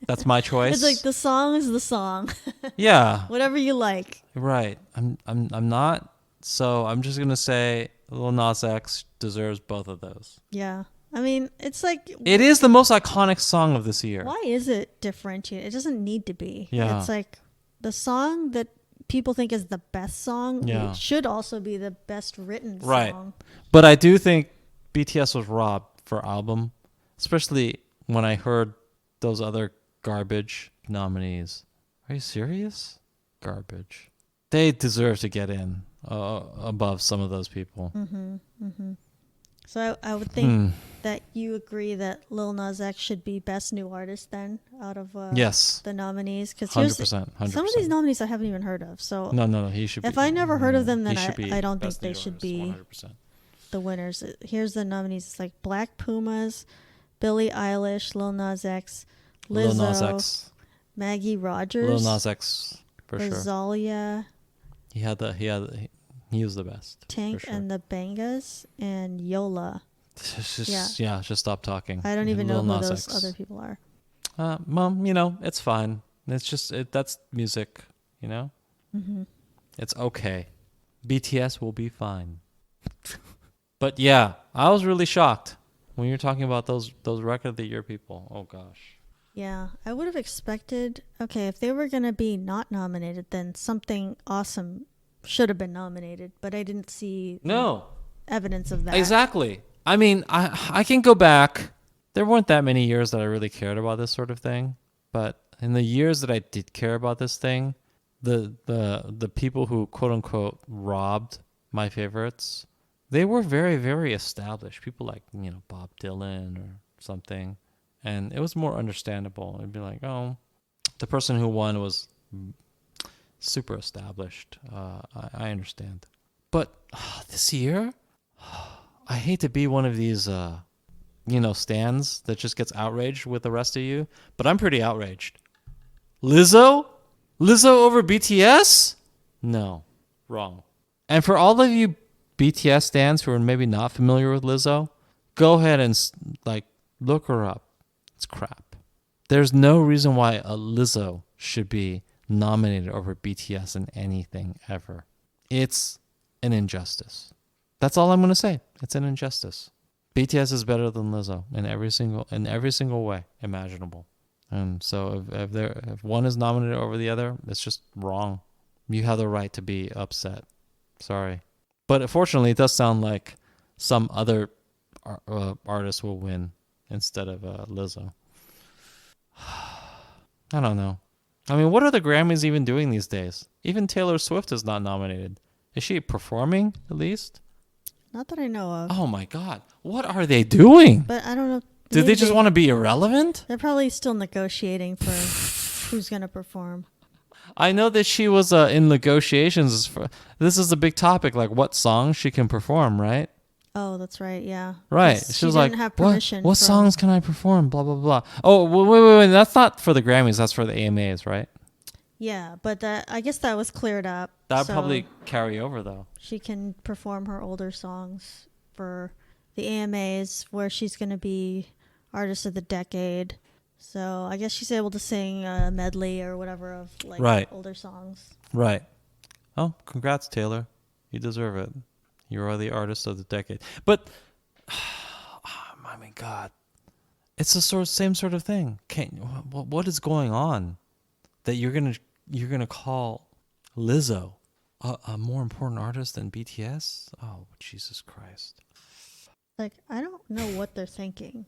Speaker 2: That's my choice.
Speaker 1: It's like the song is the song.
Speaker 2: Yeah.
Speaker 1: Whatever you like.
Speaker 2: Right. I'm not. So I'm just gonna say Lil Nas X deserves both of those.
Speaker 1: Yeah. I mean, it's like...
Speaker 2: It is the most iconic song of this year.
Speaker 1: Why is it differentiated? It doesn't need to be.
Speaker 2: Yeah.
Speaker 1: It's like the song that people think is the best song it should also be the best written song.
Speaker 2: But I do think BTS was robbed for album, especially when I heard those other garbage nominees. Are you serious? Garbage. They deserve to get in above some of those people.
Speaker 1: So I would think that you agree that Lil Nas X should be Best New Artist then, out of the nominees.
Speaker 2: 100%.
Speaker 1: Some of these nominees I haven't even heard of. So
Speaker 2: no, he should.
Speaker 1: If I never heard of them, then I don't think
Speaker 2: Best
Speaker 1: they
Speaker 2: New
Speaker 1: should
Speaker 2: Artist,
Speaker 1: be
Speaker 2: 100%.
Speaker 1: the winners. Here's the nominees. It's like Black Pumas, Billie Eilish, Lil Nas X, Lizzo,
Speaker 2: Lil Nas X,
Speaker 1: Maggie Rogers,
Speaker 2: Lil Nas X for sure.
Speaker 1: Rosalia.
Speaker 2: He was the best.
Speaker 1: Tank
Speaker 2: sure.
Speaker 1: and the Bangas and Yola.
Speaker 2: Just stop talking.
Speaker 1: I don't even know
Speaker 2: Lil
Speaker 1: who
Speaker 2: Nas
Speaker 1: those
Speaker 2: X.
Speaker 1: other people are.
Speaker 2: Mom, it's fine. It's just that's music, It's okay. BTS will be fine. But yeah, I was really shocked when you're talking about those Record of the Year people. Oh gosh.
Speaker 1: Yeah, I would have expected, if they were going to be not nominated, then something awesome should have been nominated, but I didn't see evidence of that.
Speaker 2: Exactly. I mean, I can go back. There weren't that many years that I really cared about this sort of thing, but in the years that I did care about this thing, the people who quote unquote robbed my favorites, they were very, very established. People like, Bob Dylan or something, and it was more understandable. It'd be like, oh, the person who won was super established. I understand. But this year, I hate to be one of these, stands that just gets outraged with the rest of you, but I'm pretty outraged. Lizzo? Lizzo over BTS? No, wrong. And for all of you BTS stans who are maybe not familiar with Lizzo, go ahead and look her up. It's crap. There's no reason why a Lizzo should be nominated over BTS in anything ever. It's an injustice. That's all I'm going to say. It's an injustice. BTS is better than Lizzo in every single way imaginable. And so if one is nominated over the other, it's just wrong. You have the right to be upset. Sorry. But fortunately, it does sound like some other artist will win instead of Lizzo. I don't know. I mean, what are the Grammys even doing these days? Even Taylor Swift is not nominated. Is she performing at least?
Speaker 1: Not that I know of.
Speaker 2: Oh my God. What are they doing?
Speaker 1: But I don't know.
Speaker 2: Did they just want to be irrelevant?
Speaker 1: They're probably still negotiating for who's going to perform.
Speaker 2: I know that she was in negotiations. This is a big topic, like what songs she can perform, right?
Speaker 1: Oh, that's right. Yeah.
Speaker 2: Right. She was like,
Speaker 1: have permission
Speaker 2: what songs can I perform? Blah, blah, blah. Oh, wait. That's not for the Grammys. That's for the AMAs, right?
Speaker 1: Yeah, but I guess that was cleared up.
Speaker 2: That would probably carry over, though.
Speaker 1: She can perform her older songs for the AMAs, where she's going to be Artist of the Decade. So I guess she's able to sing a medley or whatever of older songs.
Speaker 2: Right. Oh, congrats, Taylor. You deserve it. You are the Artist of the Decade. But, I mean, God, it's the same sort of thing. What is going on that you're gonna call Lizzo a more important artist than BTS? Oh, Jesus Christ!
Speaker 1: Like, I don't know what they're thinking.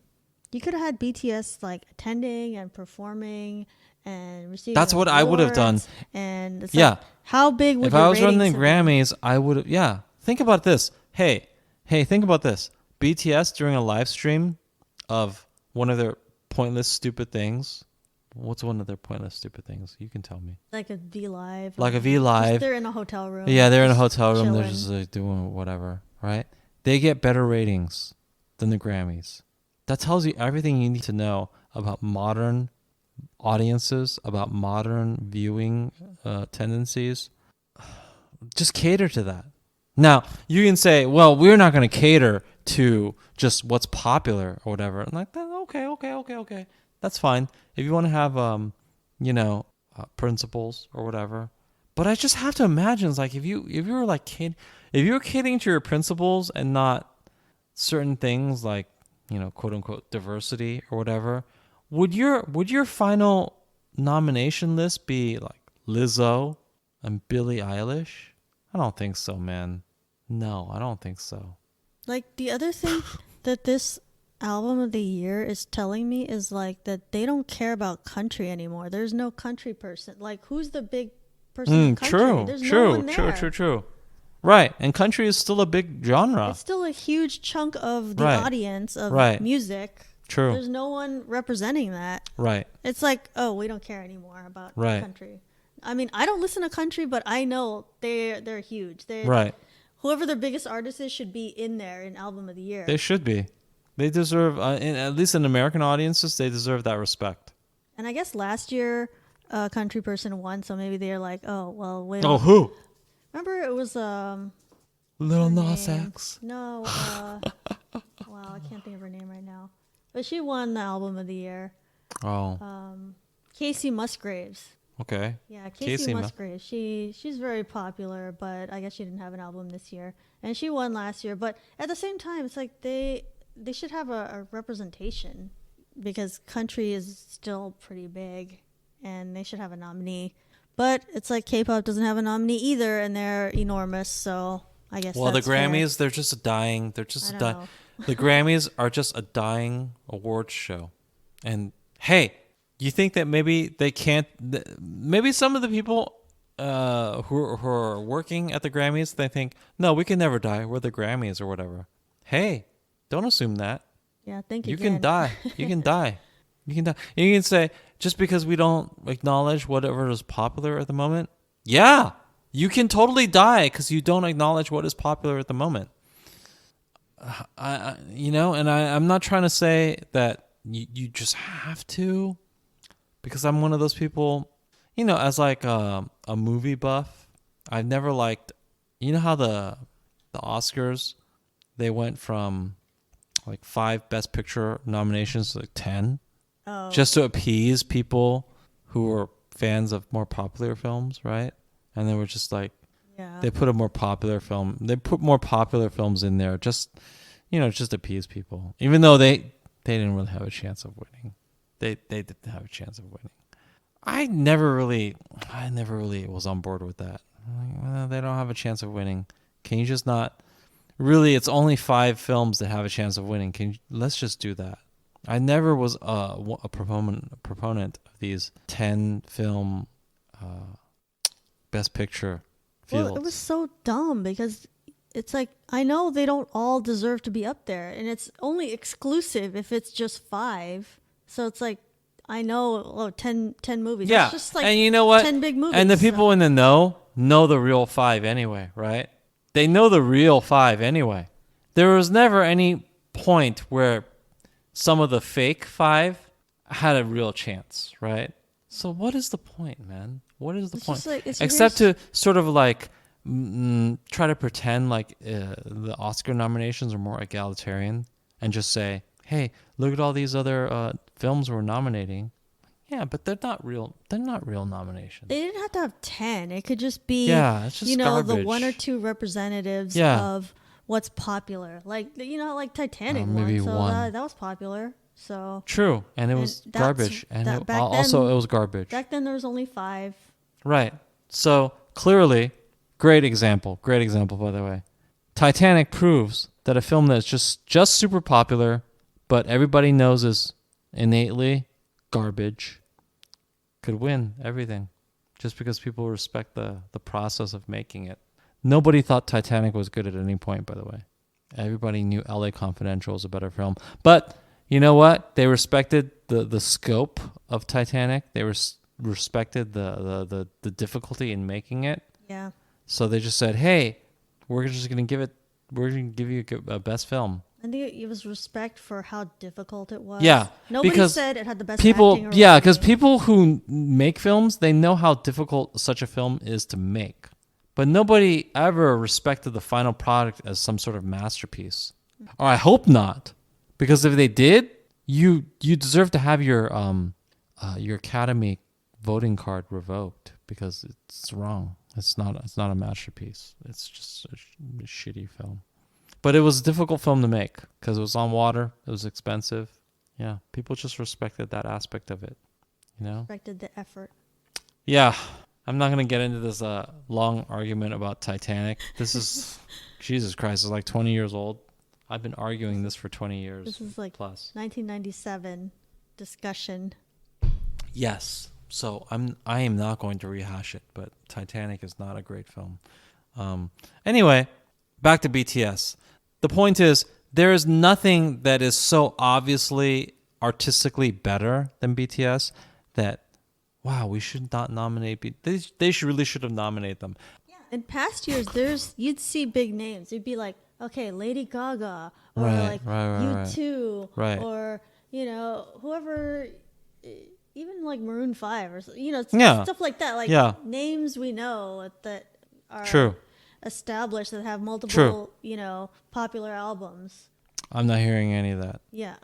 Speaker 1: You could have had BTS attending and performing and receiving.
Speaker 2: That's what I would have done.
Speaker 1: And it's how big would
Speaker 2: if
Speaker 1: your
Speaker 2: I was running the
Speaker 1: ratings
Speaker 2: Grammys? I would have. Yeah, think about this. Hey, think about this. BTS during a live stream of one of their pointless, stupid things. What's one of their pointless, stupid things? You can tell me.
Speaker 1: Like a V Live.
Speaker 2: Like a V Live.
Speaker 1: They're in a hotel room.
Speaker 2: Yeah, they're in a hotel room.
Speaker 1: Chilling.
Speaker 2: They're just doing whatever, right? They get better ratings than the Grammys. That tells you everything you need to know about modern audiences, about modern viewing tendencies. Just cater to that. Now, you can say, well, we're not going to cater to just what's popular or whatever. I'm like, okay. That's fine. If you want to have, principles or whatever. But I just have to imagine, it's like if you were catering to your principles and not certain things like, quote unquote diversity or whatever, would your final nomination list be like Lizzo and Billie Eilish? I don't think so, man. No, I don't think so.
Speaker 1: Like, the other thing that this album of the year is telling me is that they don't care about country anymore. There's no country person. Like, who's the big person in country? There's no one there.
Speaker 2: True. Right, and country is still a big genre.
Speaker 1: It's still a huge chunk of the audience of music.
Speaker 2: True.
Speaker 1: There's no one representing that.
Speaker 2: Right.
Speaker 1: It's like, oh, we don't care anymore about country. I mean, I don't listen to country, but I know they're huge. Whoever their biggest artist is should be in there in album of the year.
Speaker 2: They should be. They deserve, at least in American audiences, they deserve that respect.
Speaker 1: And I guess last year, a country person won, so maybe they're like, oh, well, wait.
Speaker 2: Oh, who?
Speaker 1: Remember it was
Speaker 2: Lil Nas X.
Speaker 1: No, wow, I can't think of her name right now. But she won the album of the year.
Speaker 2: Oh.
Speaker 1: Casey Musgraves.
Speaker 2: Okay.
Speaker 1: Yeah, Casey Musgraves. She's very popular, but I guess she didn't have an album this year. And she won last year, but at the same time, it's like they should have a representation, because country is still pretty big and they should have a nominee. But it's like K-pop doesn't have a nominee either, and they're enormous, so I guess that's
Speaker 2: the Grammys,
Speaker 1: fair.
Speaker 2: The Grammys are just a dying awards show. And hey, you think that maybe they can't, maybe some of the people who are working at the Grammys, they think, no, we can never die, we're the Grammys or whatever. Hey, don't assume that.
Speaker 1: Yeah, think
Speaker 2: You
Speaker 1: again.
Speaker 2: can die. You can die. You can die. And you can say, just because we don't acknowledge whatever is popular at the moment, yeah, you can totally die because you don't acknowledge what is popular at the moment. I'm not trying to say that you just have to, because I'm one of those people, as like a movie buff, I've never liked, how the Oscars, they went from like 5 Best Picture nominations to like 10, just to appease people who were fans of more popular films, right? And they were just like, they put more popular films in there, just just appease people, even though they didn't really have a chance of winning. They didn't have a chance of winning. I never really was on board with that. Like, well, they don't have a chance of winning. Can you just not? Really, it's only 5 films that have a chance of winning. Let's just do that. I never was a proponent of these 10 film Best Picture fields.
Speaker 1: Well, it was so dumb because it's like, I know they don't all deserve to be up there, and it's only exclusive if it's just 5. So it's like, I know, 10 movies.
Speaker 2: Yeah,
Speaker 1: it's just like,
Speaker 2: and you know what?
Speaker 1: 10 big movies.
Speaker 2: And the people in the know the real 5 anyway, right? They know the real 5 anyway. There was never any point where some of the fake 5 had a real chance, right? So what is the point, man? What is the point?
Speaker 1: Like,
Speaker 2: Except to sort of like try to pretend like the Oscar nominations are more egalitarian and just say, hey, look at all these other films we're nominating. Yeah, but they're not real. They're not real nominations.
Speaker 1: They didn't have to have 10. It could just be,
Speaker 2: it's just garbage.
Speaker 1: the 1 or 2 representatives of what's popular. Like, like Titanic
Speaker 2: maybe
Speaker 1: won, so
Speaker 2: one.
Speaker 1: That was popular. So
Speaker 2: true, and it was garbage, and it was garbage.
Speaker 1: Back then, there was only 5.
Speaker 2: Right. So clearly, great example, by the way. Titanic proves that a film that's just super popular, but everybody knows is innately garbage, could win everything, just because people respect the process of making it. Nobody thought Titanic was good at any point, by the way. Everybody knew LA Confidential was a better film, but you know what? They respected the scope of Titanic. They respected the difficulty in making it.
Speaker 1: Yeah.
Speaker 2: So they just said, "Hey, we're going to give you a best film."
Speaker 1: I think it was respect for how difficult it was.
Speaker 2: Yeah.
Speaker 1: Nobody said it had the best
Speaker 2: people,
Speaker 1: acting.
Speaker 2: Because people who make films, they know how difficult such a film is to make. But nobody ever respected the final product as some sort of masterpiece. Or I hope not. Because if they did, you deserve to have your Academy voting card revoked, because it's wrong. It's not a masterpiece. It's just a shitty film. But it was a difficult film to make because it was on water. It was expensive. Yeah, people just respected that aspect of it.
Speaker 1: Respected the effort.
Speaker 2: Yeah, I'm not gonna get into this long argument about Titanic. This is Jesus Christ. It's like 20 years old. I've been arguing this for 20 years.
Speaker 1: This is like
Speaker 2: plus
Speaker 1: 1997 discussion.
Speaker 2: Yes. So I am not going to rehash it, but Titanic is not a great film. Anyway, back to BTS. The point is, there is nothing that is so obviously artistically better than BTS that, wow, we should not nominate. They really should have nominated them.
Speaker 1: Yeah. In past years, you'd see big names. You'd be like, okay, Lady Gaga, or
Speaker 2: right.
Speaker 1: U2,
Speaker 2: right.
Speaker 1: or whoever, even like Maroon 5, or stuff like that. Like names we know that are
Speaker 2: true.
Speaker 1: Established, that have multiple, popular albums.
Speaker 2: I'm not hearing any of that.
Speaker 1: Yeah,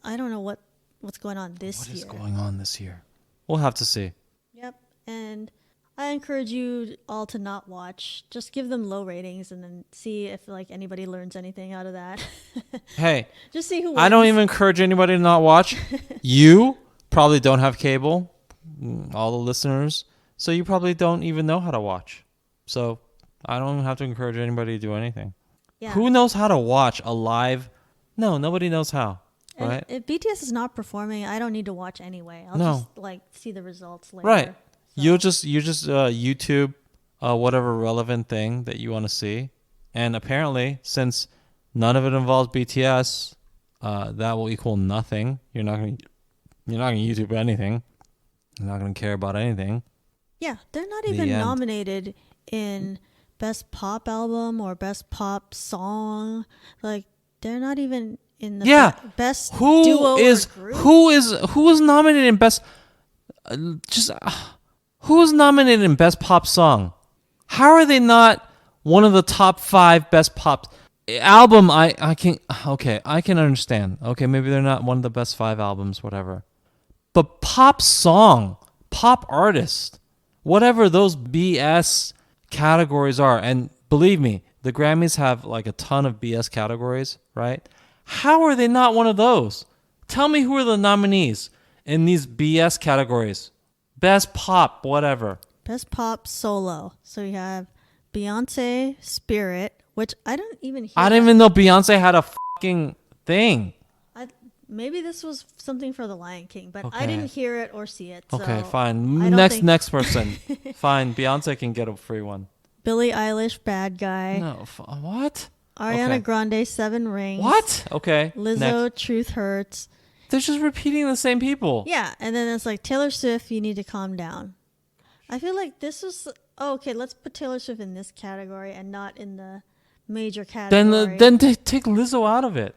Speaker 1: I don't know what's going on this year.
Speaker 2: What is going on this year? We'll have to see.
Speaker 1: Yep, and I encourage you all to not watch. Just give them low ratings and then see if anybody learns anything out of that.
Speaker 2: Hey,
Speaker 1: just see who wins.
Speaker 2: I don't even encourage anybody to not watch. You probably don't have cable, all the listeners, so you probably don't even know how to watch. So I don't have to encourage anybody to do anything. Yeah. Who knows how to watch a live? No, nobody knows how. Right?
Speaker 1: If BTS is not performing, I don't need to watch anyway. I'll just see the results later.
Speaker 2: Right.
Speaker 1: So.
Speaker 2: You just YouTube whatever relevant thing that you want to see, and apparently, since none of it involves BTS, that will equal nothing. You're not going to YouTube anything. You're not going to care about anything.
Speaker 1: Yeah, they're not even nominated in Best Pop Album or Best Pop Song. Like, they're not even in the Best Duo or Group.
Speaker 2: Who is nominated in Best... who is nominated in Best Pop Song? How are they not one of the top 5 Best Pop... Album, I can understand. Okay, maybe they're not one of the best 5 albums, whatever. But pop song, pop artist, whatever those BS categories are, and believe me, the Grammys have like a ton of BS categories, right? How are they not one of those? Tell me who are the nominees in these BS categories. Best pop, whatever.
Speaker 1: Best pop solo. So you have Beyonce, Spirit, which I don't even hear.
Speaker 2: I didn't even know Beyonce had a fucking thing.
Speaker 1: Maybe this was something for The Lion King, but I didn't hear it or see it. So
Speaker 2: okay, fine. Next person. Fine, Beyonce can get a free one.
Speaker 1: Billie Eilish, Bad Guy.
Speaker 2: No, what?
Speaker 1: Ariana Grande, 7 Rings.
Speaker 2: What? Okay.
Speaker 1: Lizzo,
Speaker 2: next.
Speaker 1: Truth Hurts.
Speaker 2: They're just repeating the same people.
Speaker 1: Yeah, and then it's like Taylor Swift, You Need to Calm Down. I feel like this was... Oh, okay, let's put Taylor Swift in this category and not in the major category.
Speaker 2: Then take Lizzo out of it.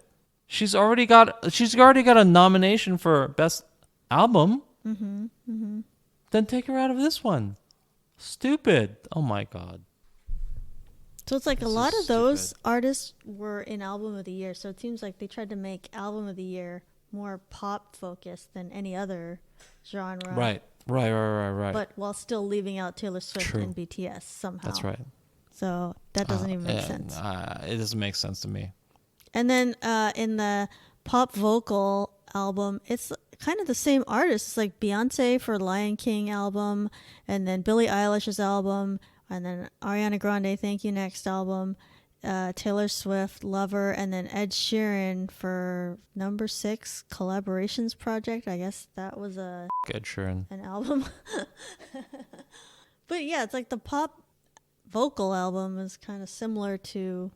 Speaker 2: She's already got a nomination for Best Album. Then take her out of this one. Stupid. Oh my God.
Speaker 1: So it's like a lot of those artists were in Album of the Year. So it seems like they tried to make Album of the Year more pop focused than any other genre.
Speaker 2: Right.
Speaker 1: But while still leaving out Taylor Swift and BTS somehow.
Speaker 2: That's right.
Speaker 1: So that doesn't even make sense.
Speaker 2: It doesn't make sense to me.
Speaker 1: And then in the pop vocal album, it's kind of the same artist. It's like Beyonce for Lion King album, and then Billie Eilish's album, and then Ariana Grande, Thank You Next album, Taylor Swift, Lover, and then Ed Sheeran for number 6 Collaborations Project. I guess that was
Speaker 2: Ed Sheeran.
Speaker 1: An album. But yeah, it's like the pop vocal album is kind of similar to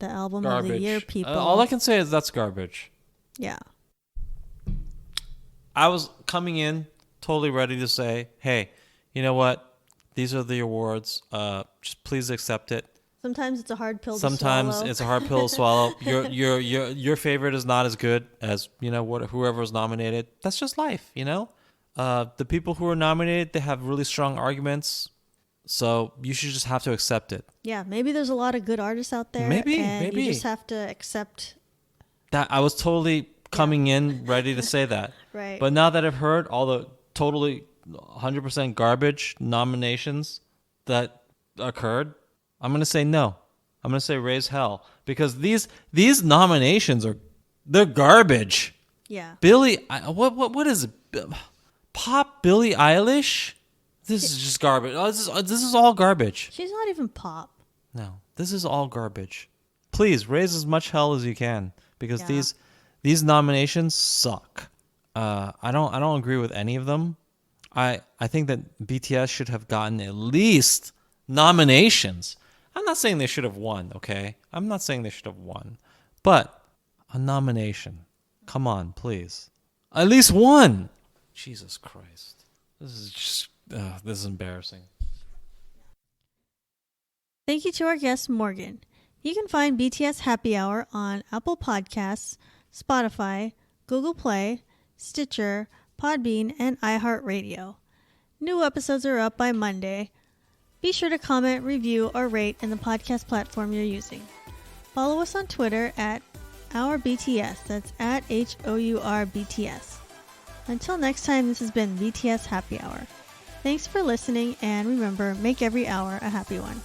Speaker 1: the Album of the Year people.
Speaker 2: All I can say is that's garbage.
Speaker 1: Yeah.
Speaker 2: I was coming in totally ready to say, hey, you know what? These are the awards. Just please accept it.
Speaker 1: Sometimes it's a hard pill to swallow.
Speaker 2: Sometimes it's a hard pill to swallow. Your favorite is not as good as, whoever was nominated. That's just life, The people who are nominated, they have really strong arguments. So you should just have to accept it.
Speaker 1: Yeah, maybe there's a lot of good artists out there.
Speaker 2: Maybe.
Speaker 1: You just have to accept
Speaker 2: that. I was totally coming in ready to say that.
Speaker 1: Right.
Speaker 2: But now that I've heard all the totally 100% garbage nominations that occurred, I'm going to say no. I'm going to say raise hell. Because these nominations they're garbage.
Speaker 1: Yeah.
Speaker 2: What is it? Pop Billie Eilish? This is just garbage. This is all garbage.
Speaker 1: She's not even pop.
Speaker 2: No, this is all garbage. Please raise as much hell as you can because these nominations suck. I don't agree with any of them. I think that BTS should have gotten at least nominations. I'm not saying they should have won. Okay, I'm not saying they should have won, but a nomination. Come on, please. At least one. Jesus Christ. This is just. This is embarrassing.
Speaker 1: Thank you to our guest, Morgan. You can find BTS Happy Hour on Apple Podcasts, Spotify, Google Play, Stitcher, Podbean, and iHeartRadio. New episodes are up by Monday. Be sure to comment, review, or rate in the podcast platform you're using. Follow us on Twitter at OurBTS. That's at HOURBTS. Until next time, this has been BTS Happy Hour. Thanks for listening, and remember, make every hour a happy one.